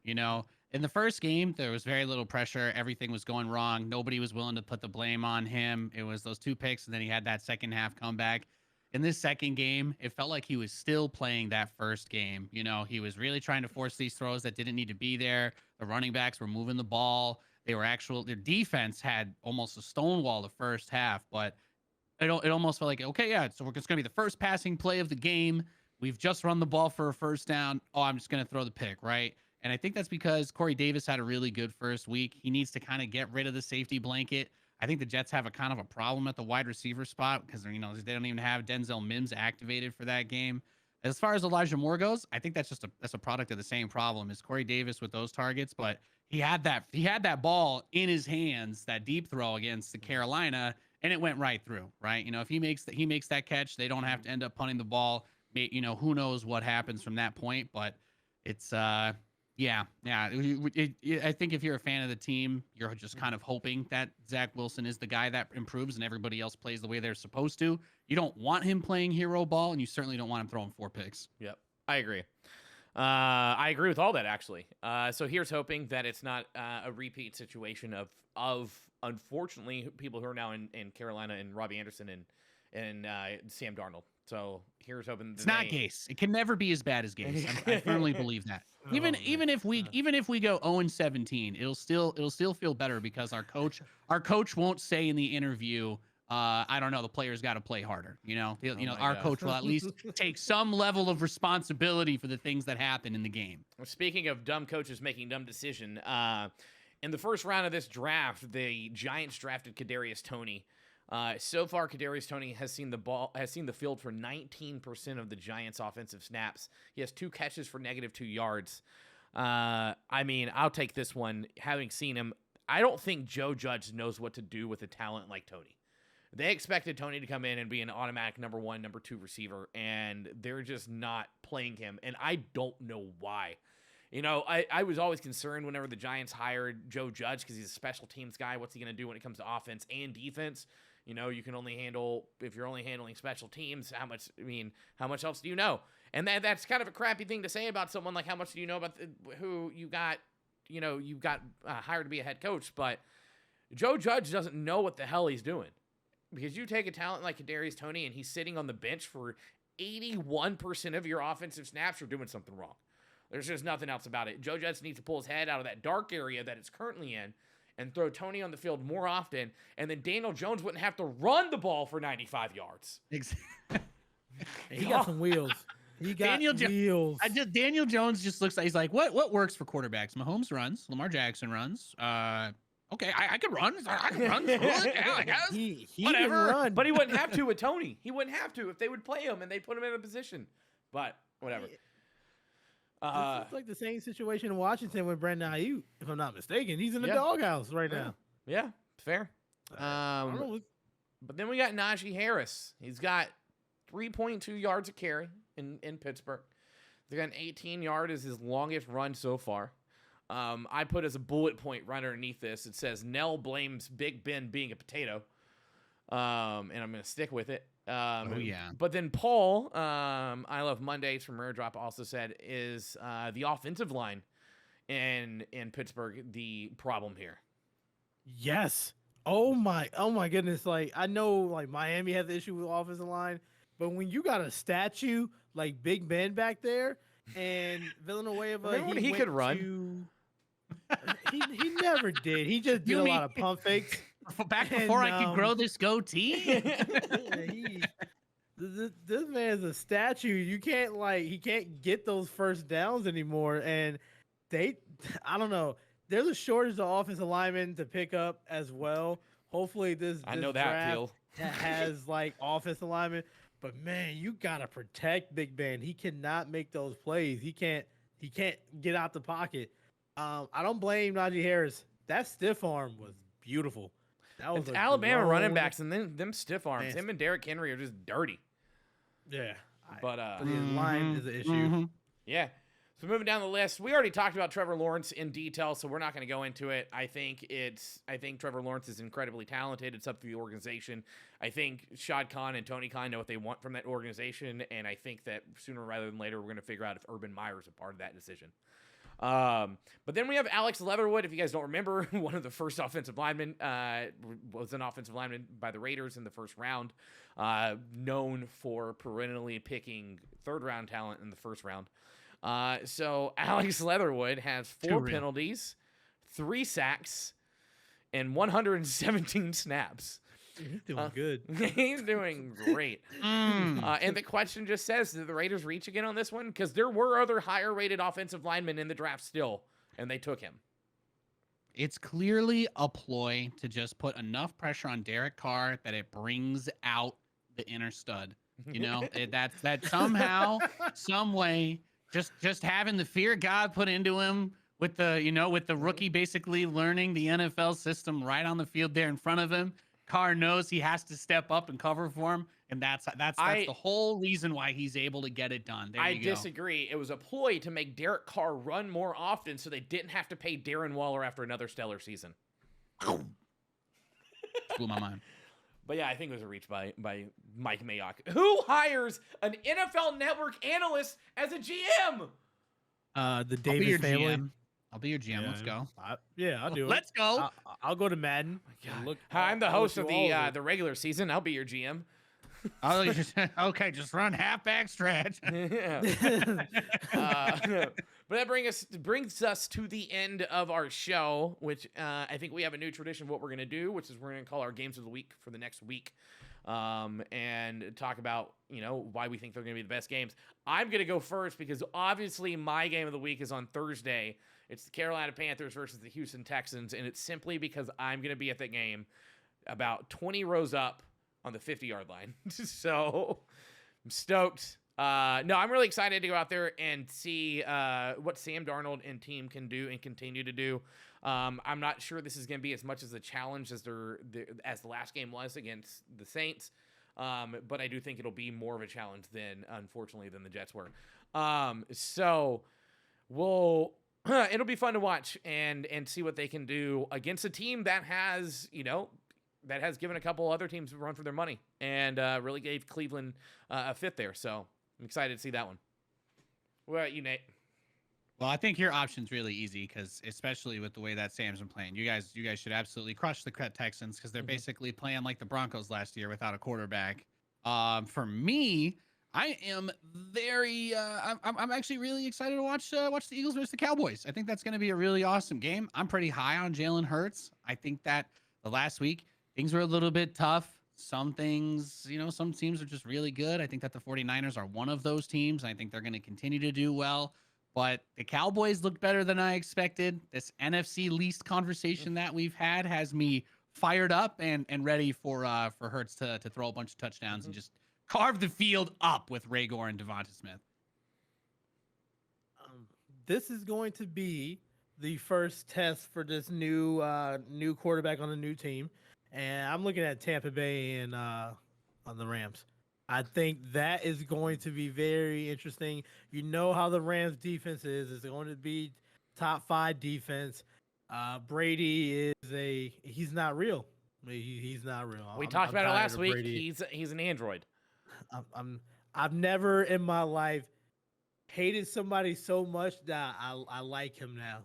S3: In the first game, there was very little pressure. Everything was going wrong. Nobody was willing to put the blame on him. It was those 2 picks, and then he had that second half comeback. In this second game, it felt like he was still playing that first game. He was really trying to force these throws that didn't need to be there. The running backs were moving the ball. Their defense had almost a stonewall the first half, but it almost felt like, okay, yeah, so it's going to be the first passing play of the game. We've just run the ball for a first down. Oh, I'm just going to throw the pick, right? And I think that's because Corey Davis had a really good first week. He needs to kind of get rid of the safety blanket. I think the Jets have a kind of a problem at the wide receiver spot because, they don't even have Denzel Mims activated for that game. As far as Elijah Moore goes, I think that's a product of the same problem as Corey Davis with those targets. But he had that ball in his hands, that deep throw against the Carolina, and it went right through, right? If he makes that catch, they don't have to end up punting the ball. Who knows what happens from that point, but it's yeah. I think if you're a fan of the team, you're just kind of hoping that Zach Wilson is the guy that improves and everybody else plays the way they're supposed to. You don't want him playing hero ball, and you certainly don't want him throwing 4 picks.
S1: Yep, I agree. I agree with all that, actually. So here's hoping that it's not a repeat situation of unfortunately people who are now in Carolina and Robbie Anderson and Sam Darnold. So here's hoping
S3: it's not Gase. It can never be as bad as Gase. I firmly believe that. Even if we go 0-17, it'll still feel better because our coach won't say in the interview, I don't know, the players got to play harder. Our coach will at least take some level of responsibility for the things that happen in the game.
S1: Speaking of dumb coaches making dumb decision, in the first round of this draft, the Giants drafted Kadarius Toney. So far, Kadarius Toney has seen the field for 19% of the Giants' offensive snaps. He has 2 catches for -2 yards. I'll take this one. Having seen him, I don't think Joe Judge knows what to do with a talent like Toney. They expected Toney to come in and be an automatic number 1, number 2 receiver, and they're just not playing him, and I don't know why. I was always concerned whenever the Giants hired Joe Judge because he's a special teams guy. What's he going to do when it comes to offense and defense? You can only handle, if you're only handling special teams, how much else do you know? And that's kind of a crappy thing to say about someone, like how much do you know about who you got hired to be a head coach. But Joe Judge doesn't know what the hell he's doing, because you take a talent like Kadarius Toney and he's sitting on the bench for 81% of your offensive snaps, you're doing something wrong. There's just nothing else about it. Joe Judge needs to pull his head out of that dark area that it's currently in and throw Toney on the field more often, and then Daniel Jones wouldn't have to run the ball for 95 yards.
S2: He got some wheels. He got wheels.
S3: Daniel Jones just looks like he's like, what works for quarterbacks? Mahomes runs. Lamar Jackson runs. Okay, I could run. I can run. Yeah, I guess.
S2: He
S3: whatever.
S2: Can run.
S1: But he wouldn't have to with Toney. He wouldn't have to if they would play him and they put him in a position. But whatever.
S2: It's like the same situation in Washington with Brandon Ayuk, if I'm not mistaken. He's in the doghouse right now.
S1: Yeah, fair. But then we got Najee Harris. He's got 3.2 yards a carry in Pittsburgh. They got an 18-yard is his longest run so far. I put as a bullet point right underneath this, it says Nell blames Big Ben being a potato. And I'm going to stick with it. But then Paul, I Love Mondays from Rare Drop also said is the offensive line in Pittsburgh the problem here?
S2: Yes. Oh my goodness. Like I know like Miami has the issue with offensive line, but when you got a statue like Big Ben back there and Villanueva,
S1: Remember when he
S2: went
S1: could run?
S2: to he never did. He just did
S3: You
S2: a
S3: mean
S2: lot of pump fakes.
S3: back
S2: And,
S3: before I could grow this goatee?
S2: This man's a statue. You can't he can't get those first downs anymore. And I don't know. There's a shortage of offensive linemen to pick up as well. Hopefully this
S1: I know that
S2: draft
S1: feel.
S2: has like offensive linemen. But man, you gotta protect Big Ben. He cannot make those plays. He can't get out the pocket. I don't blame Najee Harris. That stiff arm was beautiful. That was
S1: It's Alabama running
S2: grown-
S1: backs and then them stiff arms.
S2: Man.
S1: Him and Derrick Henry are just dirty.
S2: Yeah.
S1: But
S2: His line is an issue.
S3: Mhm.
S1: yeah. So moving down the list, we already talked about Trevor Lawrence in detail, so we're not going to go into it. I think Trevor Lawrence is incredibly talented. It's up to the organization. I think Shad Khan and Tony Khan know what they want from that organization, and I think that sooner rather than later we're going to figure out if Urban Meyer is a part of that decision. But then we have Alex Leatherwood. If you guys don't remember, one of the first offensive linemen, was an offensive lineman by the Raiders in the first round, known for perennially picking third-round talent in the first round. So Alex Leatherwood has 4 penalties, 3 sacks, and 117 snaps.
S2: He's doing good.
S1: He's doing great. And the question just says, did the Raiders reach again on this one? Because there were other higher-rated offensive linemen in the draft still, and they took him.
S3: It's clearly a ploy to just put enough pressure on Derek Carr that it brings out the inner stud. You know, that somehow, some way, just having the fear of God put into him with the rookie basically learning the NFL system right on the field there in front of him. Carr knows he has to step up and cover for him, and that's the whole reason why he's able to get it done.
S1: I disagree. It was a ploy to make Derek Carr run more often so they didn't have to pay Darren Waller after another stellar season.
S3: Blew my mind.
S1: But yeah, I think it was a reach by Mike Mayock. Who hires an NFL Network analyst as a GM?
S2: The Davis family.
S3: GM. I'll be your GM.
S2: Yeah,
S3: Let's go.
S2: I'll do it.
S3: Let's go.
S2: I'll go to Madden.
S1: Look, I'm the host of the regular season. I'll be your GM.
S3: Okay, just run halfback stretch.
S1: But that brings us to the end of our show, which I think we have a new tradition of what we're going to do, which is we're going to call our games of the week for the next week, and talk about why we think they're going to be the best games. I'm going to go first because obviously my game of the week is on Thursday. It's the Carolina Panthers versus the Houston Texans, and it's simply because I'm going to be at that game about 20 rows up on the 50-yard line. So I'm stoked. No, I'm really excited to go out there and see what Sam Darnold and team can do and continue to do. I'm not sure this is going to be as much as a challenge as as the last game was against the Saints, but I do think it'll be more of a challenge unfortunately, than the Jets were. So it'll be fun to watch and see what they can do against a team that has given a couple other teams a run for their money and really gave Cleveland a fit there. So I'm excited to see that one. What about you, Nate?
S3: Well, I think your option's really easy because especially with the way that Sam's been playing, you guys should absolutely crush the Texans because they're basically playing like the Broncos last year without a quarterback. For me, I am I'm actually really excited to watch the Eagles versus the Cowboys. I think that's going to be a really awesome game. I'm pretty high on Jalen Hurts. I think that the last week things were a little bit tough. Some things, some teams are just really good. I think that the 49ers are one of those teams. And I think they're going to continue to do well. But the Cowboys looked better than I expected. This NFC least conversation that we've had has me fired up and ready for Hurts to throw a bunch of touchdowns and just carve the field up with Raygor and Devonta Smith.
S2: This is going to be the first test for this new quarterback on a new team. And I'm looking at Tampa Bay and on the Rams. I think that is going to be very interesting. You know how the Rams defense is. It's going to be top 5 defense. Brady he's not real. He's not real.
S1: We talked about it last week. He's an android.
S2: I've never in my life hated somebody so much that I like him now.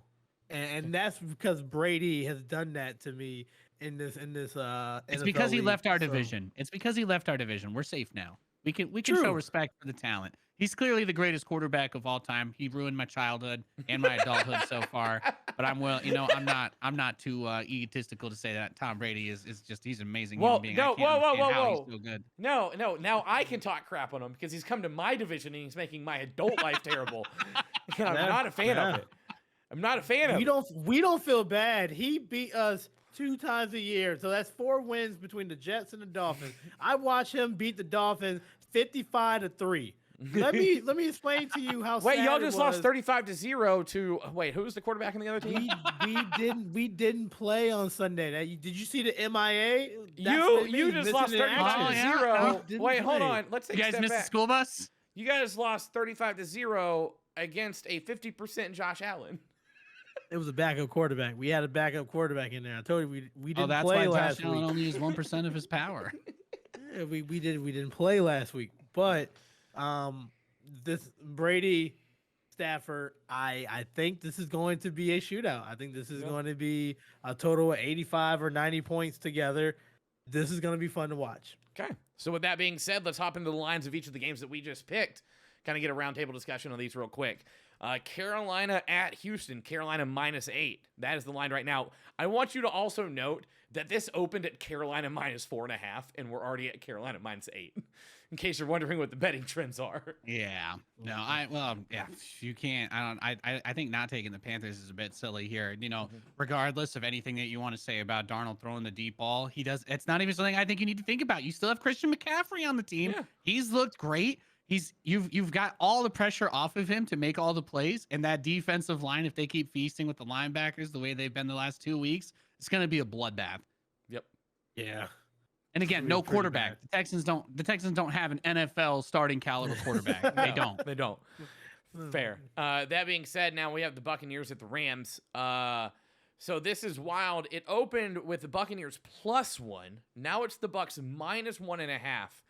S2: and that's because Brady has done that to me in this
S3: It's
S2: NFL
S3: because he
S2: league.
S3: left our
S2: So,
S3: division. It's because he left our division. We're safe now. We can show
S2: True.
S3: respect for the talent. He's clearly the greatest quarterback of all time. He ruined my childhood and my adulthood so far. But I'm not too egotistical to say that Tom Brady is just he's an amazing human
S1: Well,
S3: being.
S1: no,
S3: I can't understand how he's
S1: whoa.
S3: so good.
S1: No, now I can talk crap on him because he's come to my division and he's making my adult life terrible. And I'm
S2: Yeah,
S1: not a fan of
S2: yeah.
S1: it. I'm not a fan of it.
S2: We don't feel bad. He beat us 2 times a year, so that's 4 wins between the Jets and the Dolphins. I watched him beat the Dolphins 55-3. Let me explain to you how.
S1: Wait,
S2: sad
S1: y'all
S2: it
S1: just lost 35-0 to wait. Who was the quarterback in the other team?
S2: We didn't play on Sunday. Did you see the MIA?
S1: You just lost 35-0. Wait, hold on. Let's take
S3: You
S1: a
S3: guys
S1: step
S3: missed
S1: back.
S3: the school bus?
S1: You guys lost 35-0 against a 50% Josh Allen.
S2: It was a backup quarterback. We had a backup quarterback in there. I told you we didn't
S3: That's
S2: play
S3: why
S2: last
S3: Josh Allen
S2: week.
S3: only used 1% of his power.
S2: Yeah, we didn't play last week, but this Brady Stafford, I think this is going to be a shootout. I think this is going to be a total of 85 or 90 points together. This is going to be fun to watch.
S1: Okay. So with that being said, let's hop into the lines of each of the games that we just picked. Kind of get a roundtable discussion on these real quick. Carolina at Houston. Carolina -8. That is the line right now. I want you to also note that this opened at Carolina -4.5, and we're already at Carolina -8. In case you're wondering what the betting trends are.
S3: Yeah. No, you can't. I think not taking the Panthers is a bit silly here. Regardless of anything that you want to say about Darnold throwing the deep ball, it's not even something I think you need to think about. You still have Christian McCaffrey on the team.
S1: Yeah.
S3: He's looked great. You've got all the pressure off of him to make all the plays, and that defensive line, if they keep feasting with the linebackers the way they've been the last 2 weeks, it's going to be a bloodbath.
S1: Yep.
S2: Yeah.
S3: And again, no quarterback. The Texans don't have an NFL starting caliber quarterback. They don't.
S1: They don't. Fair. That being said, now we have the Buccaneers at the Rams. So this is wild. It opened with the Buccaneers +1. Now it's the Bucs -1.5.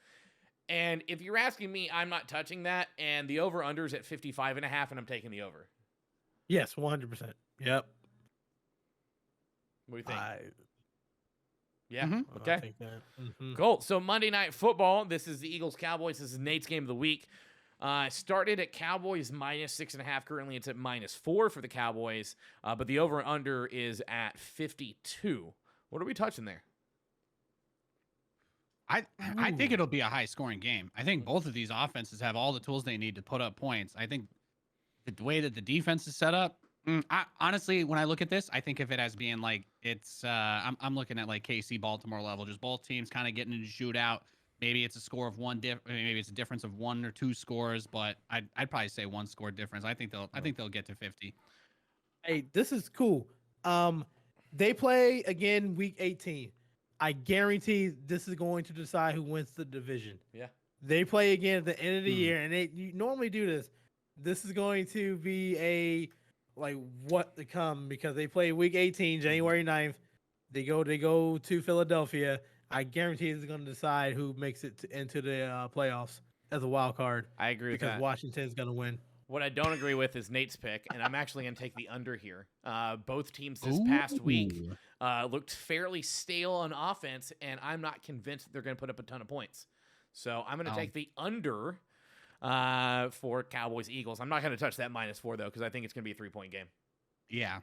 S1: And if you're asking me, I'm not touching that. And the over-under is at 55.5, and I'm taking the over.
S2: Yes, 100%. Yep.
S1: What do you think? Yeah.
S3: Mm-hmm.
S1: Okay.
S2: I think that. Mm-hmm.
S1: Cool. So Monday Night Football. This is the Eagles-Cowboys. This is Nate's game of the week. Started at Cowboys -6.5. Currently, it's at -4 for the Cowboys. But the over/under is at 52. What are we touching there?
S3: I think it'll be a high-scoring game. I think both of these offenses have all the tools they need to put up points. I think the way that the defense is set up, honestly, when I look at this, I think of it as being like I'm looking at like KC Baltimore level, just both teams kind of getting into shootout. Maybe it's a score of maybe it's a difference of 1 or 2 scores, but I'd probably say 1 score difference. I think they'll get to 50.
S2: Hey, this is cool. They play again week 18. I guarantee this is going to decide who wins the division.
S1: Yeah.
S2: They play again at the end of the year, and you normally do this. This is going to be a what to come because they play week 18, January 9th. They go to Philadelphia. I guarantee this is going to decide who makes it into the playoffs as a wild card.
S1: I agree with
S2: because
S1: that.
S2: Washington's going to win.
S1: What I don't agree with is Nate's pick, and I'm actually going to take the under here. Both teams this past week looked fairly stale on offense, and I'm not convinced they're going to put up a ton of points. So I'm going to take the under for Cowboys-Eagles. I'm not going to touch that -4, though, because I think it's going to be a 3-point game.
S3: Yeah.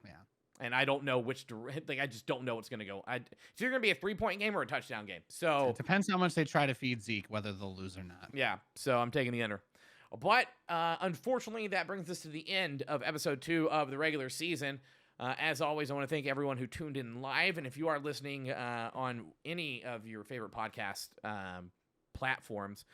S1: And I don't know which direction. I just don't know what's going to go. It's either going to be a 3-point game or a touchdown game. So
S3: it depends how much they try to feed Zeke, whether they'll lose or not.
S1: Yeah, so I'm taking the under. But unfortunately, that brings us to the end of episode 2 of the regular season. As always, I want to thank everyone who tuned in live. And if you are listening on any of your favorite podcast platforms,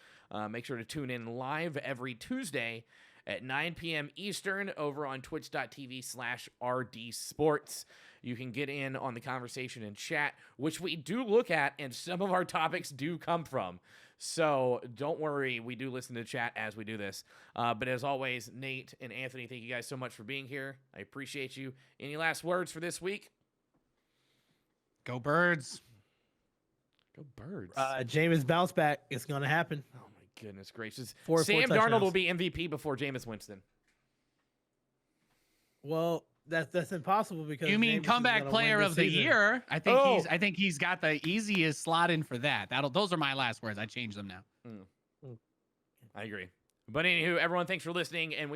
S1: make sure to tune in live every Tuesday at 9 p.m. Eastern over on twitch.tv/rdsports. You can get in on the conversation and chat, which we do look at, and some of our topics do come from. So don't worry, we do listen to chat as we do this. But as always, Nate and Anthony, thank you guys so much for being here. I appreciate you. Any last words for this week?
S3: Go Birds.
S1: Go Birds.
S2: Jameis bounce back. It's going to happen.
S1: Oh, my goodness gracious.
S2: 4
S1: Sam
S2: touchdowns.
S1: Darnold will be MVP before Jameis Winston.
S2: Well, that's impossible because
S3: You mean
S2: Jameis is
S3: comeback
S2: gonna
S3: player
S2: win
S3: of
S2: this
S3: the
S2: season.
S3: year?
S2: Oh.
S3: I think he's got the easiest slot in for that. Those are my last words. I changed them now.
S1: I agree. But anywho, everyone, thanks for listening, and we